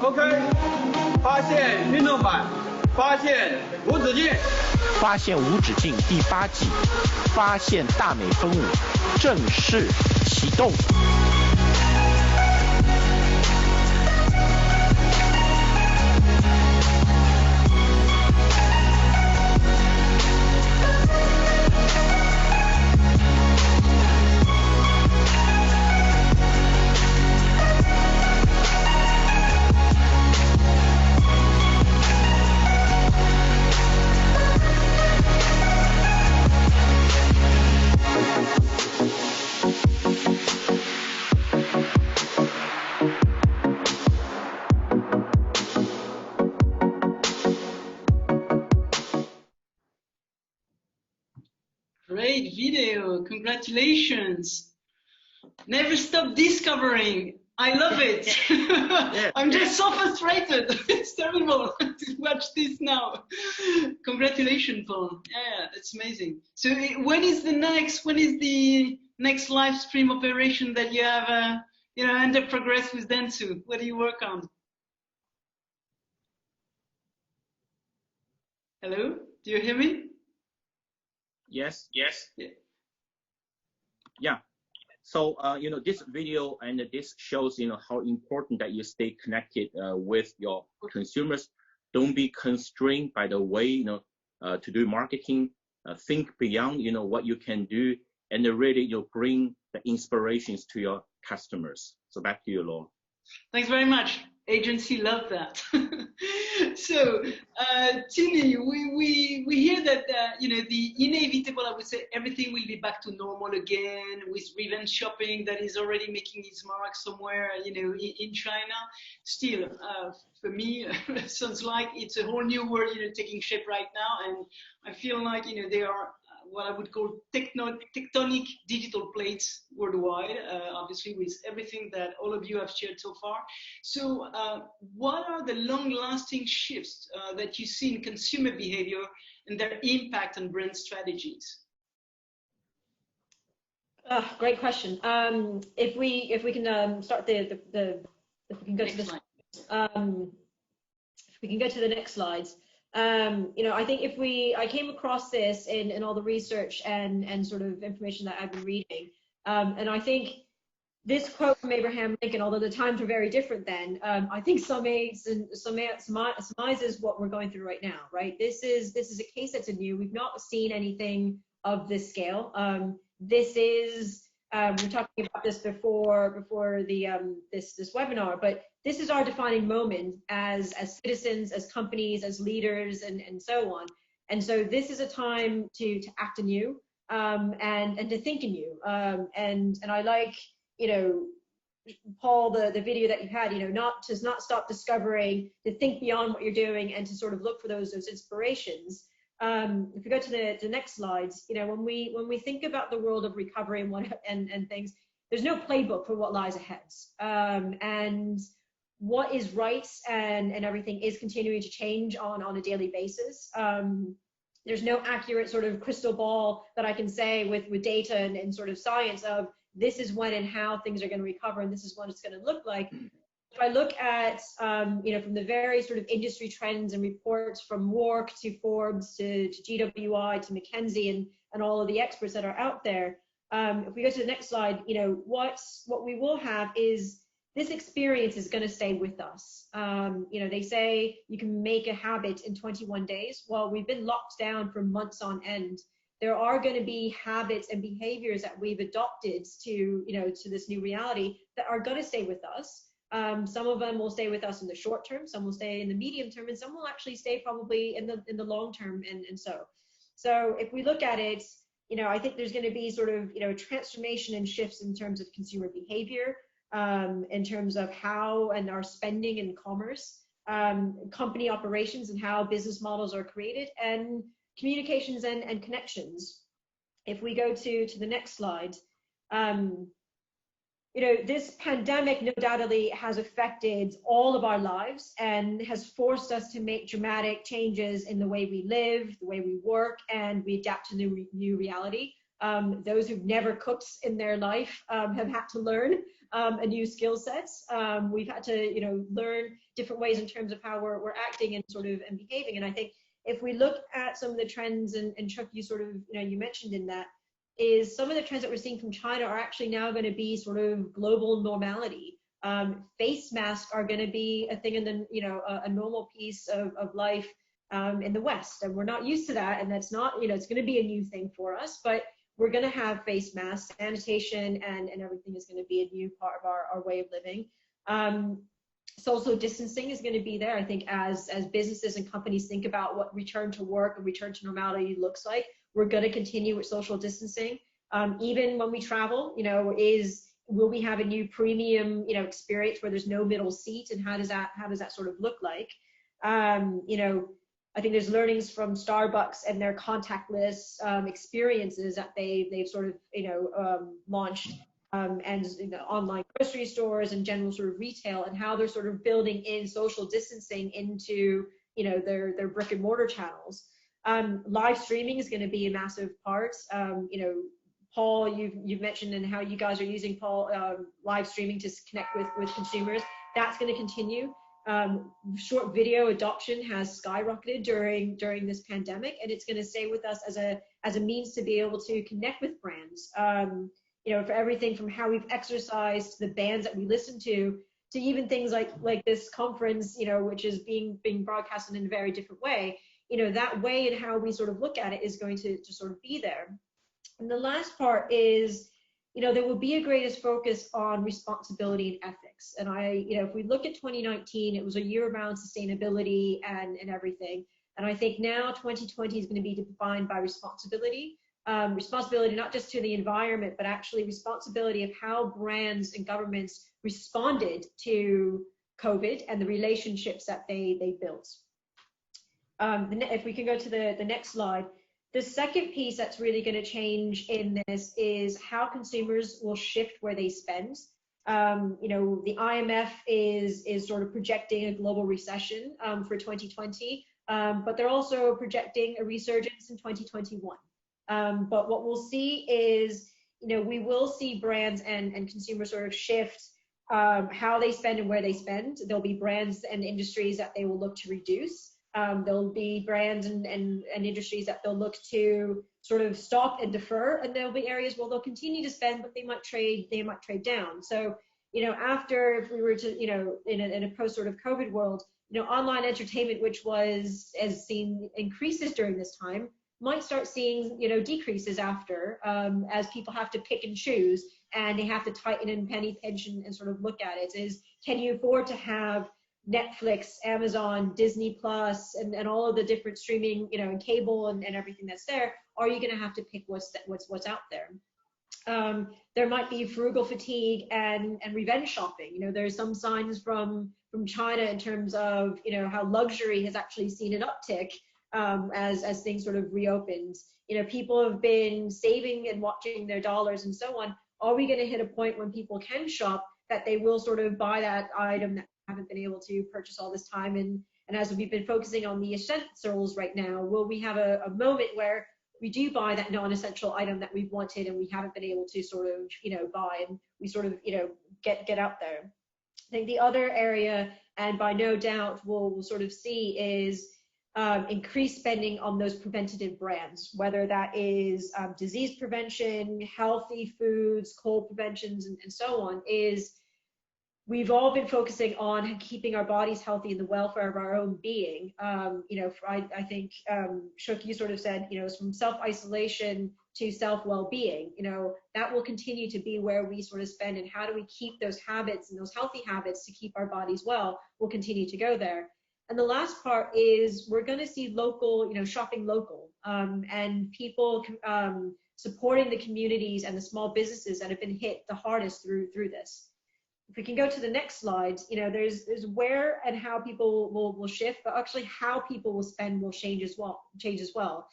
OK， 发现运动版发现无止境，发现无止境第8季，发现大美分舞正式启动。Great video, congratulations. Never stop discovering. I love it. I'm just so frustrated. It's terrible to watch this now. Congratulations, Paul. Yeah, that's amazing. So when is the next live stream operation that you have under progress with Dentsu? What do you work on? Hello, do you hear me? Yes. Yeah. So, this video and this shows, how important that you stay connected with your consumers. Don't be constrained by the way, to do marketing. Think beyond, what you can do, and really, bring the inspirations to your customers. So back to you, Laura. Thanks very much. Agency love that. So, Tini, we hear that the inevitable, I would say, everything will be back to normal again with revenge shopping that is already making its mark somewhere, in China. Still, for me, it sounds like it's a whole new world, taking shape right now, and I feel like they are what I would call tectonic digital plates worldwide, obviously with everything that all of you have shared so far. So what are the long-lasting shifts that you see in consumer behavior and their impact on brand strategies? Great question. If we can start if we can go to the if we can go to the next slides. I think I came across this in all the research and sort of information that I've been reading, and I think this quote from Abraham Lincoln, although the times were very different then, I think surmises what we're going through right now, right? This is a case that's new. We've not seen anything of this scale. This is we're talking about this before the this webinar, but this is our defining moment as citizens, as companies, as leaders, and so on. And so this is a time to act anew and to think anew. And I like, Paul, the video that you had, not stop discovering, to think beyond what you're doing and to sort of look for those inspirations. If we go to the next slides, when we think about the world of recovery and things, there's no playbook for what lies ahead. And what is right and everything is continuing to change on a daily basis. There's no accurate sort of crystal ball that I can say with data and sort of science of this is when and how things are going to recover and this is what it's going to look like. If I look at, from the various sort of industry trends and reports from WARC to Forbes to GWI to McKinsey and all of the experts that are out there, if we go to the next slide, what we will have is this experience is going to stay with us. They say you can make a habit in 21 days. Well, we've been locked down for months on end. There are going to be habits and behaviors that we've adopted to this new reality that are going to stay with us. Some of them will stay with us in the short term, some will stay in the medium term, and some will actually stay probably in the long term. And so if we look at it, I think there's going to be sort of transformation and shifts in terms of consumer behavior, in terms of how and our spending and commerce, company operations and how business models are created, and communications and connections. If we go to the next slide, this pandemic no doubtedly has affected all of our lives and has forced us to make dramatic changes in the way we live, the way we work, and we adapt to new reality. Those who've never cooked in their life have had to learn a new skill set. We've had to, learn different ways in terms of how we're acting and and behaving. And I think if we look at some of the trends, and Cheuk, you you mentioned in that, is some of the trends that we're seeing from China are actually now going to be sort of global normality. Face masks are going to be a thing in the, a normal piece of life in the West, and we're not used to that, and that's not, it's going to be a new thing for us, but we're going to have face masks, sanitation, and everything is going to be a new part of our way of living. Social distancing is going to be there, I think, as businesses and companies think about what return to work and return to normality looks like. We're going to continue with social distancing. Even when we travel, will we have a new premium, experience where there's no middle seat, and how does that sort of look like? I think there's learnings from Starbucks and their contactless experiences that they've sort of launched, and online grocery stores and general sort of retail, and how they're sort of building in social distancing into their brick and mortar channels. Live streaming is going to be a massive part. Paul, you've mentioned and how you guys are using live streaming to connect with consumers. That's going to continue. Short video adoption has skyrocketed during this pandemic, and it's going to stay with us as a means to be able to connect with brands. For everything from how we've exercised, the bands that we listen to even things like this conference, which is being broadcasted in a very different way. That way and how we sort of look at it is going to sort of be there. And the last part is, there will be a greatest focus on responsibility and ethics. And if we look at 2019, it was a year around sustainability and everything. And I think now 2020 is going to be defined by responsibility. Responsibility not just to the environment, but actually responsibility of how brands and governments responded to COVID and the relationships that they built. If we can go to the next slide. The second piece that's really going to change in this is how consumers will shift where they spend. The IMF is sort of projecting a global recession for 2020, but they're also projecting a resurgence in 2021. But what we'll see is, we will see brands and consumers sort of shift how they spend and where they spend. There'll be brands and industries that they will look to reduce. There'll be brands and industries that they'll look to sort of stop and defer, and there'll be areas where they'll continue to spend, but they might trade down. So, after, if we were to, in a post sort of COVID world, online entertainment, which has seen increases during this time, might start seeing, decreases after, as people have to pick and choose, and they have to tighten and penny pinch and sort of look at it. Can you afford to have Netflix, Amazon, Disney Plus, and all of the different streaming, and cable and everything that's there? Are you going to have to pick what's out there? There might be frugal fatigue and revenge shopping. There's some signs from China in terms of how luxury has actually seen an uptick as things sort of reopened. People have been saving and watching their dollars and so on. Are we going to hit a point when people can shop that they will sort of buy that item that haven't been able to purchase all this time? And as we've been focusing on the essentials right now, will we have a moment where we do buy that non-essential item that we've wanted and we haven't been able to sort of buy, and we sort of get out there? I think the other area, and by no doubt we'll sort of see, is increased spending on those preventative brands, whether that is disease prevention, healthy foods, cold preventions, and so on. We've all been focusing on keeping our bodies healthy and the welfare of our own being. I think, Cheuk, you sort of said, it's from self-isolation to self-well-being. That will continue to be where we sort of spend, and how do we keep those habits and those healthy habits to keep our bodies well, will continue to go there. And the last part is we're going to see local, shopping local, and people supporting the communities and the small businesses that have been hit the hardest through this. If we can go to the next slide, there's where and how people will shift, but actually how people will spend will change as well.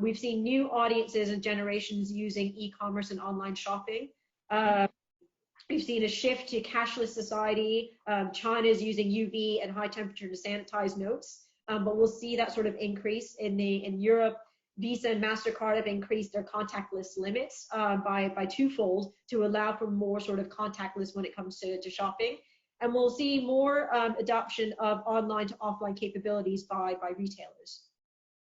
We've seen new audiences and generations using e-commerce and online shopping. We've seen a shift to cashless society. China is using UV and high temperature to sanitize notes, but we'll see that sort of increase in Europe. Visa and MasterCard have increased their contactless limits by twofold to allow for more sort of contactless when it comes to shopping. And we'll see more adoption of online to offline capabilities by retailers.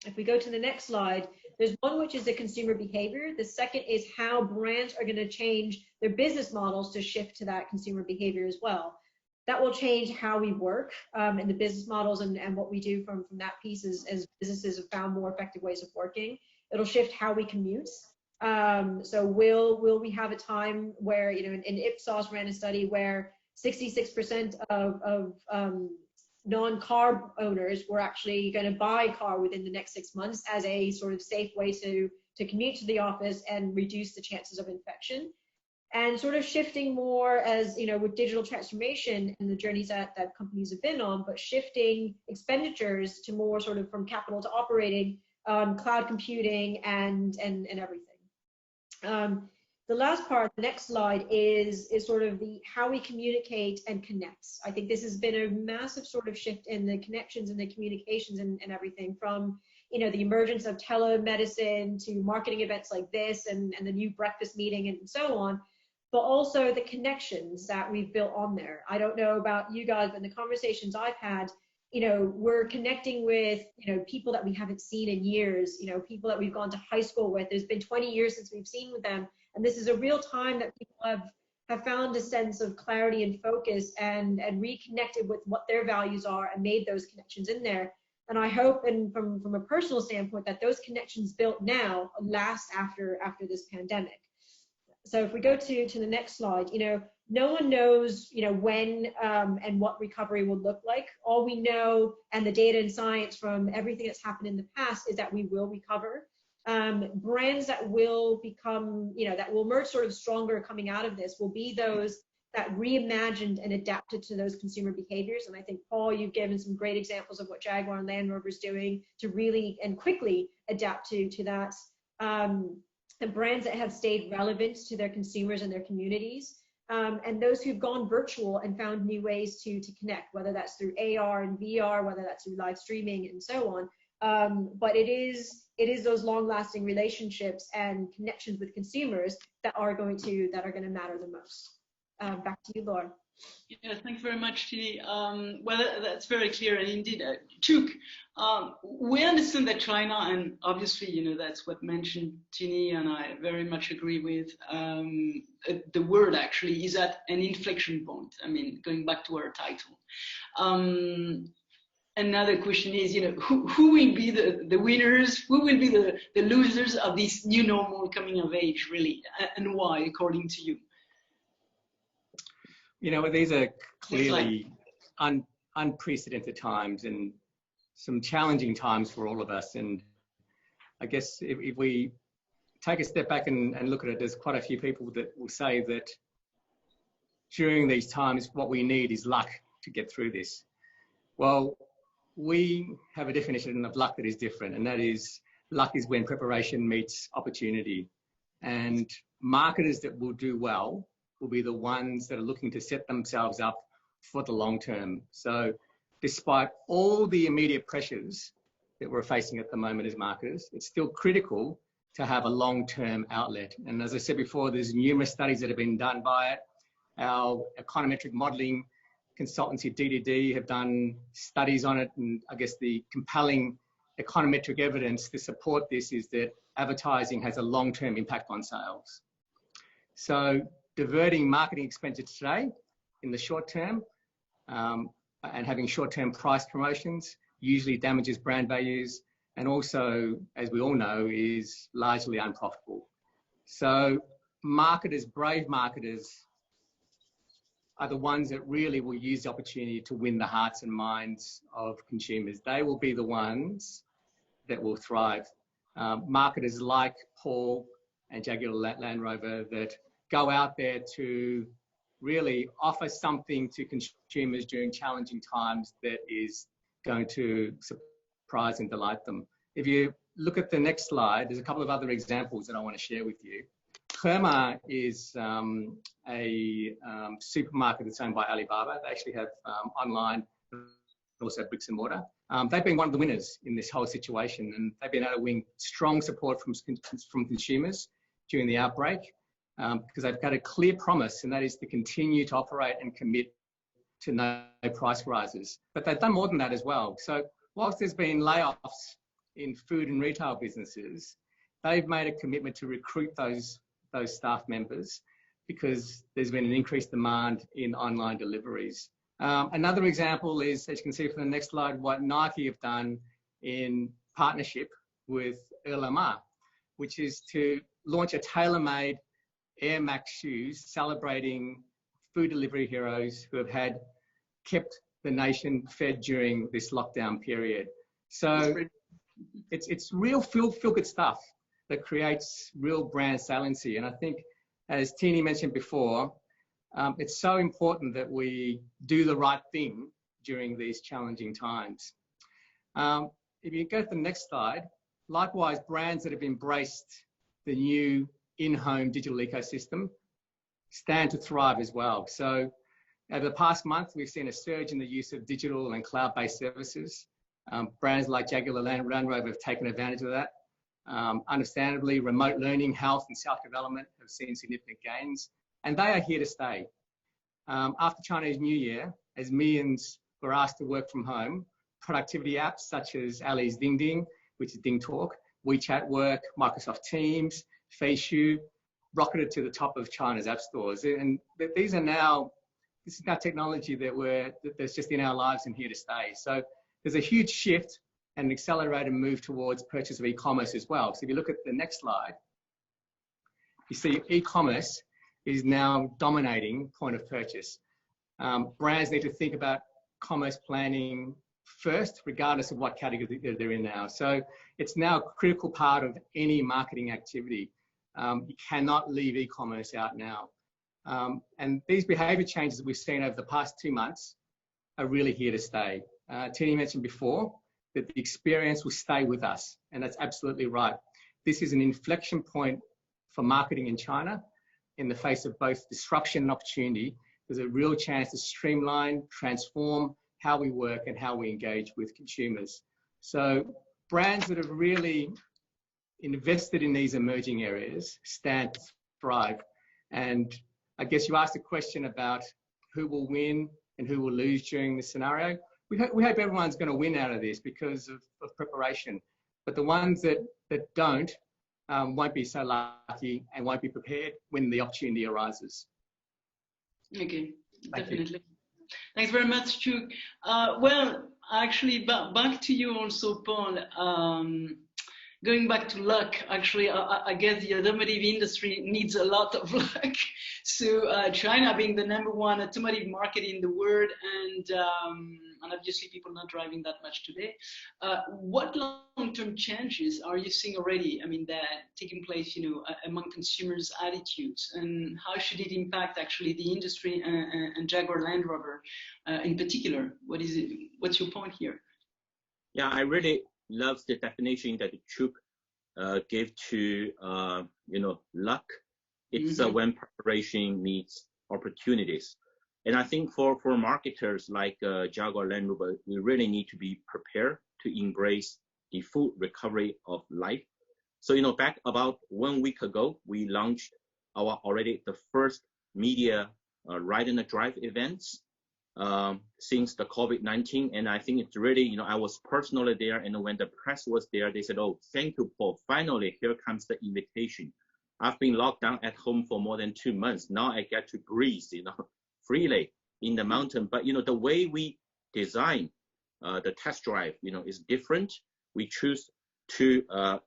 If we go to the next slide, there's one which is the consumer behavior. The second is how brands are going to change their business models to shift to that consumer behavior as well. That will change how we work and the business models and what we do from that piece as businesses have found more effective ways of working. It'll shift how we commute. So will we have a time where, you know, in Ipsos ran a study where 66% of non-car owners were actually going to buy a car within the next 6 months as a sort of safe way to commute to the office and reduce the chances of infection. And sort of shifting more, as you know, with digital transformation and the journeys that companies have been on, but shifting expenditures to more sort of from capital to operating, cloud computing and everything. The last part, the next slide, is sort of the how we communicate and connect. I think this has been a massive sort of shift in the connections and the communications and everything, from, you know, the emergence of telemedicine to marketing events like this and the new breakfast meeting and so on, but also the connections that we've built on there. I don't know about you guys, but in the conversations I've had, you know, we're connecting with, you know, people that we haven't seen in years, you know, people that we've gone to high school with. There's been 20 years since we've seen with them. And this is a real time that people have found a sense of clarity and focus and reconnected with what their values are and made those connections in there. And I hope, and from a personal standpoint, that those connections built now last after this pandemic. So if we go to the next slide, you know, no one knows, you know, when and what recovery will look like. All we know, and the data and science from everything that's happened in the past, is that we will recover. Brands that will become, you know, that will emerge sort of stronger coming out of this will be those that reimagined and adapted to those consumer behaviors. And I think, Paul, you've given some great examples of what Jaguar and Land Rover is doing to really and quickly adapt to that. And brands that have stayed relevant to their consumers and their communities. And those who've gone virtual and found new ways to connect, whether that's through AR and VR, whether that's through live streaming and so on. But it is those long-lasting relationships and connections with consumers that are going to matter the most. Back to you, Laura. Yeah, thanks very much, Tini. Well, that's very clear, and indeed, Cheuk, we understand that China, and obviously, you know, that's what mentioned Tini, and I very much agree with. The word actually is at an inflection point. I mean, going back to our title. Another question is, you know, who will be the winners? Who will be the losers of this new normal coming of age, really, and why, according to you? You know, these are clearly unprecedented times and some challenging times for all of us. And I guess if we take a step back and look at it, there's quite a few people that will say that during these times, what we need is luck to get through this. Well, we have a definition of luck that is different, and that is luck is when preparation meets opportunity. And marketers that will do well will be the ones that are looking to set themselves up for the long term. So despite all the immediate pressures that we're facing at the moment as marketers, it's still critical to have a long-term outlet. And as I said before, there's numerous studies that have been done by it. Our econometric modeling consultancy, DDD, have done studies on it. And I guess the compelling econometric evidence to support this is that advertising has a long-term impact on sales. So diverting marketing expenditure today in the short term and having short-term price promotions usually damages brand values, and also, as we all know, is largely unprofitable. So marketers, brave marketers, are the ones that really will use the opportunity to win the hearts and minds of consumers. They will be the ones that will thrive. Marketers like Paul and Jaguar Land Rover that go out there to really offer something to consumers during challenging times that is going to surprise and delight them. If you look at the next slide, there's a couple of other examples that I want to share with you. Kerma is a supermarket that's owned by Alibaba. They actually have online also bricks and mortar. They've been one of the winners in this whole situation, and they've been able to win strong support from consumers during the outbreak because they've got a clear promise, and that is to continue to operate and commit to no price rises. But they've done more than that as well. So whilst there's been layoffs in food and retail businesses, they've made a commitment to recruit those staff members because there's been an increased demand in online deliveries. Another example is, as you can see from the next slide, what Nike have done in partnership with LMR, which is to launch a tailor-made Air Max shoes celebrating food delivery heroes who have kept the nation fed during this lockdown period. So it's real feel-good stuff that creates real brand saliency. And I think, as Tini mentioned before, it's so important that we do the right thing during these challenging times. If you go to the next slide, likewise, brands that have embraced the new in-home digital ecosystem stand to thrive as well. So over the past month, we've seen a surge in the use of digital and cloud-based services. Brands like Jaguar and Rover have taken advantage of that. Understandably, remote learning, health and self-development have seen significant gains, and they are here to stay. After Chinese New Year, as millions were asked to work from home, productivity apps such as Ali's Ding Ding, which is Ding Talk, WeChat Work, Microsoft Teams, Feishu, rocketed to the top of China's app stores. And this is now technology that's just in our lives and here to stay. So there's a huge shift and an accelerated move towards purchase of e-commerce as well. So if you look at the next slide, you see e-commerce is now dominating point of purchase. Brands need to think about commerce planning first, regardless of what category they're in now. So it's now a critical part of any marketing activity. You cannot leave e-commerce out now. And these behavior changes that we've seen over the past 2 months are really here to stay. Tini mentioned before that the experience will stay with us, and that's absolutely right. This is an inflection point for marketing in China. In the face of both disruption and opportunity, there's a real chance to streamline, transform how we work and how we engage with consumers. So brands that have really invested in these emerging areas stand to thrive. And I guess you asked a question about who will win and who will lose during this scenario. We hope everyone's going to win out of this because of preparation. But the ones that don't won't be so lucky and won't be prepared when the opportunity arises. Okay, definitely. Thanks very much, Cheuk. Well, actually, back to you also, Paul. Going back to luck, actually, I guess the automotive industry needs a lot of luck. So China being the #1 automotive market in the world, and obviously people not driving that much today. What long-term changes are you seeing already? I mean, that taking place, among consumers' attitudes, and how should it impact actually the industry and Jaguar Land Rover in particular? What's your point here? Yeah, I really love the definition that Cheuk gave to luck. It's when preparation meets opportunities. And I think for marketers like Jaguar Land Rover, we really need to be prepared to embrace the full recovery of life. So back about 1 week ago, we launched the first media ride and drive events since the COVID-19, and I think it's really, I was personally there, and when the press was there, they said, "Oh, thank you, Paul. Finally, here comes the invitation. I've been locked down at home for more than 2 months. Now I get to breathe, freely in the mountain." But the way we design the test drive, is different. We choose to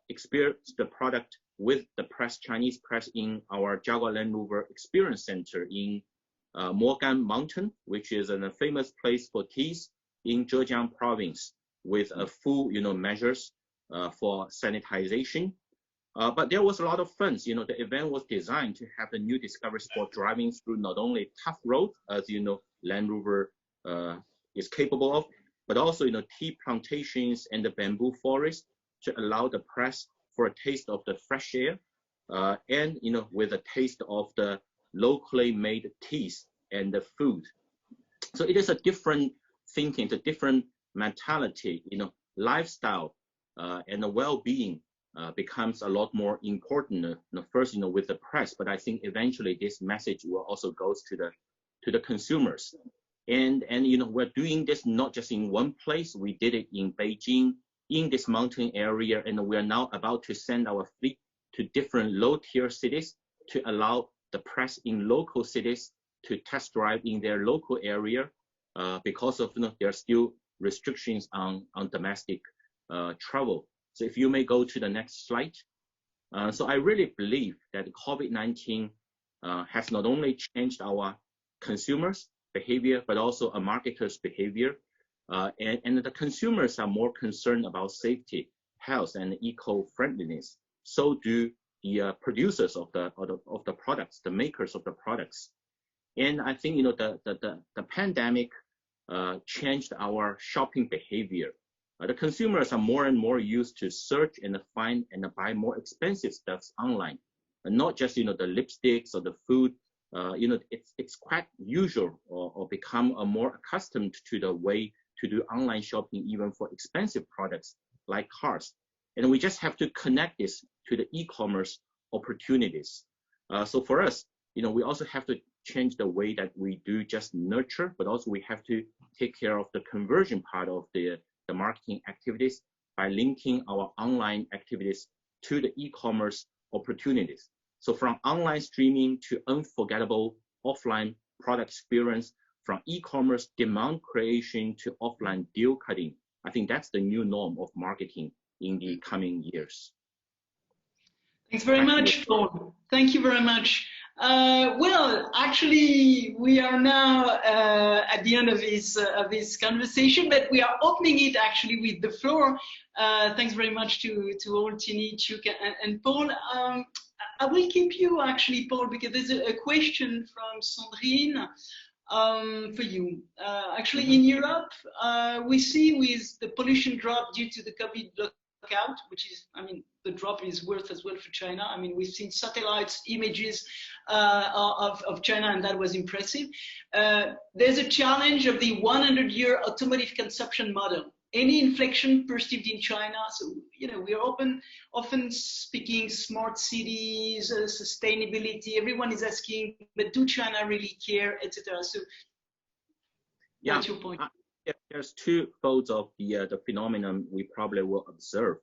experience the product with the Chinese press in our Jaguar Land Rover Experience Center in Mogan Mountain, which is a famous place for teas in Zhejiang province, with a full, measures for sanitization. But there was a lot of fun. The event was designed to have the new discoveries for driving through not only tough road, as Land Rover is capable of, but also tea plantations and the bamboo forest to allow the press for a taste of the fresh air, and with a taste of the locally made teas and the food. So it is a different thinking, a different mentality, lifestyle, and the well-being becomes a lot more important. First, with the press, but I think eventually this message will also goes to the consumers. And we're doing this not just in one place. We did it in Beijing, in this mountain area, and we're now about to send our fleet to different low-tier cities to allow the press in local cities to test drive in their local area, because of there are still restrictions on domestic travel. So if you may go to the next slide. So I really believe that COVID-19 has not only changed our consumers' behavior, but also a marketer's behavior. And the consumers are more concerned about safety, health, and eco-friendliness. So do the producers of the products, the makers of the products. And I think the pandemic changed our shopping behavior. The consumers are more and more used to search and find and buy more expensive stuff online, and not just the lipsticks or the food. It's quite usual or become more accustomed to the way to do online shopping, even for expensive products like cars. And we just have to connect this to the e-commerce opportunities. So for us, we also have to change the way that we do just nurture, but also we have to take care of the conversion part of the marketing activities by linking our online activities to the e-commerce opportunities. So from online streaming to unforgettable offline product experience, from e-commerce demand creation to offline deal cutting, I think that's the new norm of marketing in the coming years. Thanks very much, Paul. Thank you very much. Well, actually, we are now at the end of this conversation, but we are opening it actually with the floor. Thanks very much to all Tini, Cheuk, and Paul. I will keep you actually, Paul, because there's a question from Sandrine for you. Actually, in Europe, we see with the pollution drop due to the COVID lockout, which is, the drop is worth as well for China. We've seen satellites images of China, and that was impressive. There's a challenge of the 100-year automotive consumption model. Any inflection perceived in China? So, we are often speaking smart cities, sustainability. Everyone is asking, but do China really care, etc. So, yeah, what's your point? There's two folds of the phenomenon we probably will observe.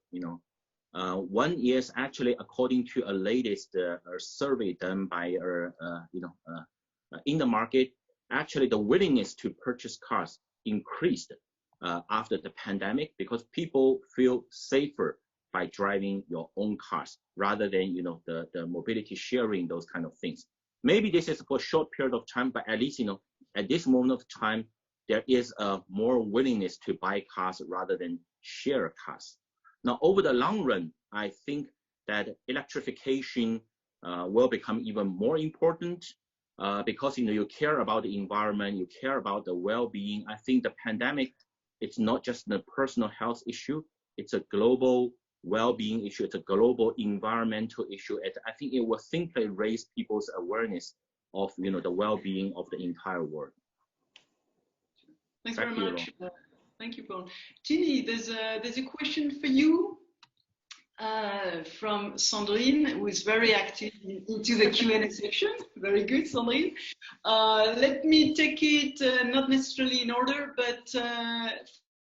One is actually according to a latest survey done by in the market. Actually, the willingness to purchase cars increased after the pandemic, because people feel safer by driving your own cars rather than the mobility sharing, those kind of things. Maybe this is for a short period of time, but at least at this moment of time there is a more willingness to buy cars rather than share cars. Now, over the long run, I think that electrification will become even more important because you care about the environment, you care about the well-being. I think the pandemic, it's not just a personal health issue, it's a global well-being issue, it's a global environmental issue. I think it will simply raise people's awareness of the well-being of the entire world. Thanks very much. Thank you, Paul. Tini, there's a question for you from Sandrine, who is very active into the Q&A section. Very good, Sandrine. Let me take it not necessarily in order, but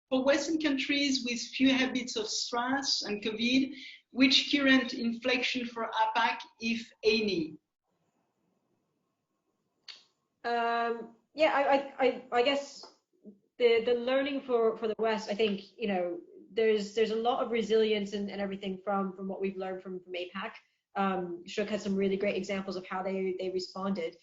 for Western countries with few habits of stress and COVID, which current inflection for APAC, if any? Yeah, I guess the learning for the West, I think, there's a lot of resilience and everything from what we've learned from APAC. Cheuk had some really great examples of how they responded.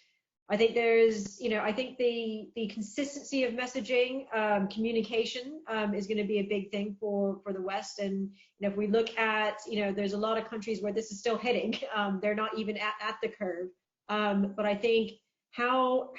I think there's, I think the consistency of messaging, communication is going to be a big thing for the West. And if we look at, there's a lot of countries where this is still hitting. They're not even at the curve. But I think how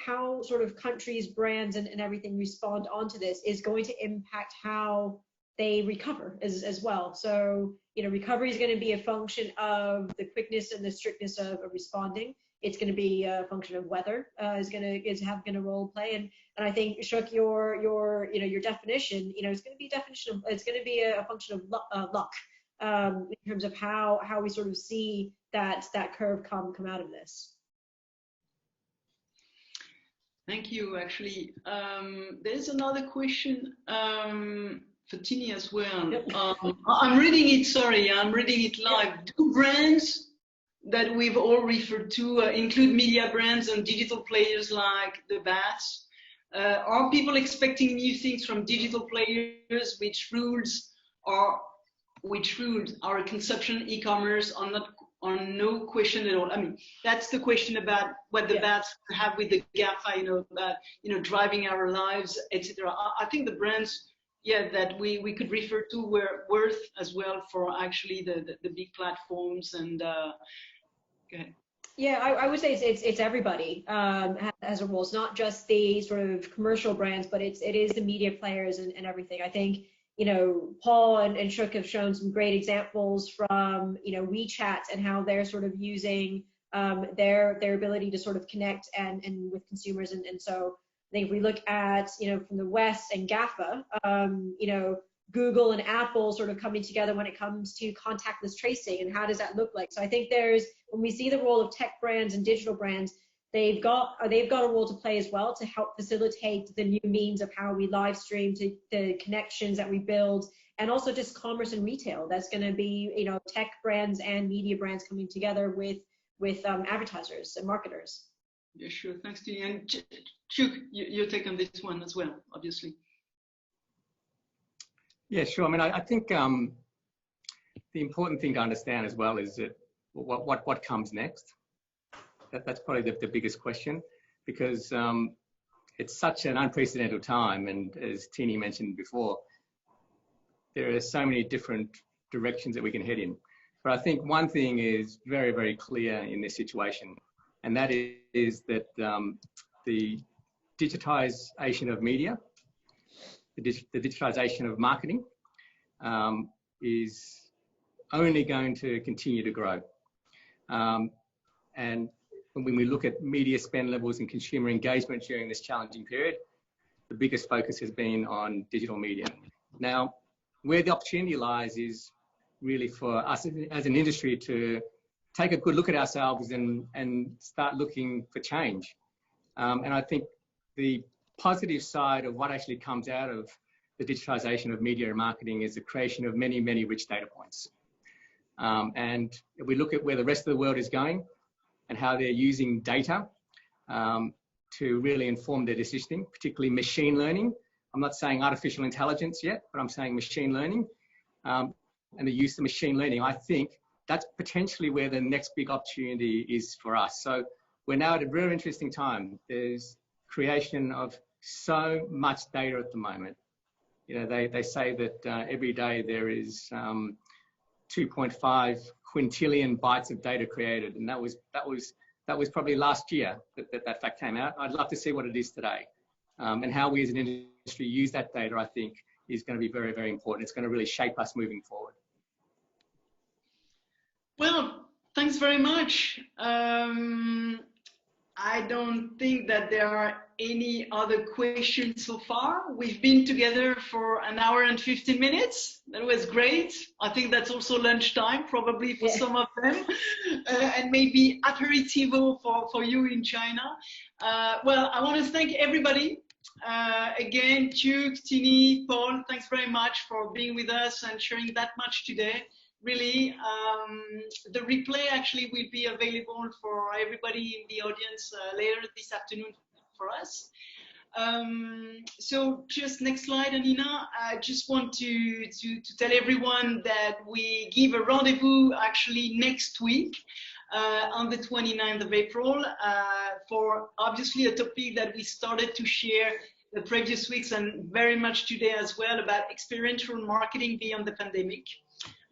sort of countries, brands, and everything respond onto this is going to impact how they recover as well. So, recovery is going to be a function of the quickness and the strictness of responding. it's going to be a function of weather is having a role play. And I think, Cheuk, your definition, it's going to be it's going to be a function of luck in terms of how we sort of see that curve come out of this. Thank you. Actually, there's another question for Tini as well. Yep. I'm reading it. Sorry, I'm reading it live. Yep. Do brands that we've all referred to include media brands and digital players like the BATs? Are people expecting new things from digital players? Which rules are consumption e-commerce on no question at all? I mean, that's the question about what the BATs have with the GAFA, about driving our lives, etc. I think the brands, that we could refer to were worth as well for actually the big platforms. And go ahead. Yeah, I would say it's everybody as a role. It's not just the sort of commercial brands, but it is the media players and everything. I think Paul and Cheuk have shown some great examples from WeChat and how they're sort of using their ability to sort of connect and with consumers. And so I think if we look at from the West and GAFA, Google and Apple sort of coming together when it comes to contactless tracing, and how does that look like? So I think when we see the role of tech brands and digital brands, they've got a role to play as well to help facilitate the new means of how we live stream, to the connections that we build, and also just commerce and retail. That's going to be tech brands and media brands coming together with advertisers and marketers. Yeah, sure. Thanks, Tini. And Cheuk, your take on this one as well, obviously. Yeah, sure. I mean, I think the important thing to understand as well is that what comes next. That's probably the biggest question, because it's such an unprecedented time, and as Tini mentioned before, there are so many different directions that we can head in. But I think one thing is very, very clear in this situation, and that is that the digitization of media, the digitization of marketing is only going to continue to grow. And when we look at media spend levels and consumer engagement during this challenging period, the biggest focus has been on digital media. Now, where the opportunity lies is really for us as an industry to take a good look at ourselves and start looking for change. And I think the positive side of what actually comes out of the digitization of media and marketing is the creation of many, many rich data points. And if we look at where the rest of the world is going and how they're using data to really inform their decisioning, particularly machine learning. I'm not saying artificial intelligence yet, but I'm saying machine learning and the use of machine learning. I think that's potentially where the next big opportunity is for us. So we're now at a very interesting time. There's creation of so much data at the moment. They say that every day there is 2.5 quintillion bytes of data created, and that was probably last year that fact came out. I'd love to see what it is today, and how we as an industry use that data. I think is going to be very, very important. It's going to really shape us moving forward. Well, thanks very much. I don't think that there are any other questions so far. We've been together for 1 hour and 15 minutes. That was great. I think that's also lunchtime, probably for some of them, and maybe aperitivo for you in China. Well, I want to thank everybody. Again, Cheuk, Tini, Paul, thanks very much for being with us and sharing that much today. Really, the replay actually will be available for everybody in the audience later this afternoon for us. So just next slide, Anina. I just want to tell everyone that we give a rendezvous actually next week on the 29th of April for obviously a topic that we started to share the previous weeks and very much today as well, about experiential marketing beyond the pandemic.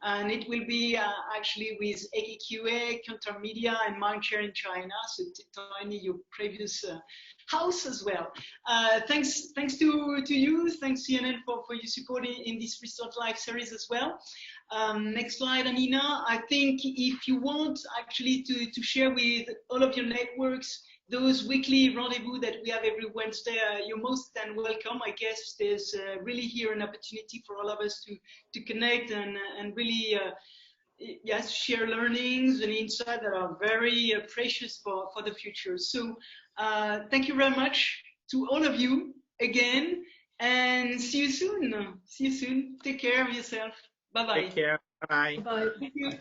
And it will be actually with AKQA, Counter Media, and Mindshare in China. So Tini, your previous house as well. Thanks to you, thanks CNN for your support in this ReStart Live series as well. Next slide, Anina. I think if you want actually to share with all of your networks those weekly rendezvous that we have every Wednesday, you're most than welcome. I guess there's really here an opportunity for all of us to connect and really yes, share learnings and insights that are very precious for the future. So thank you very much to all of you again, and see you soon. See you soon. Take care of yourself. Bye-bye. Take care. Bye. Bye. Thank you.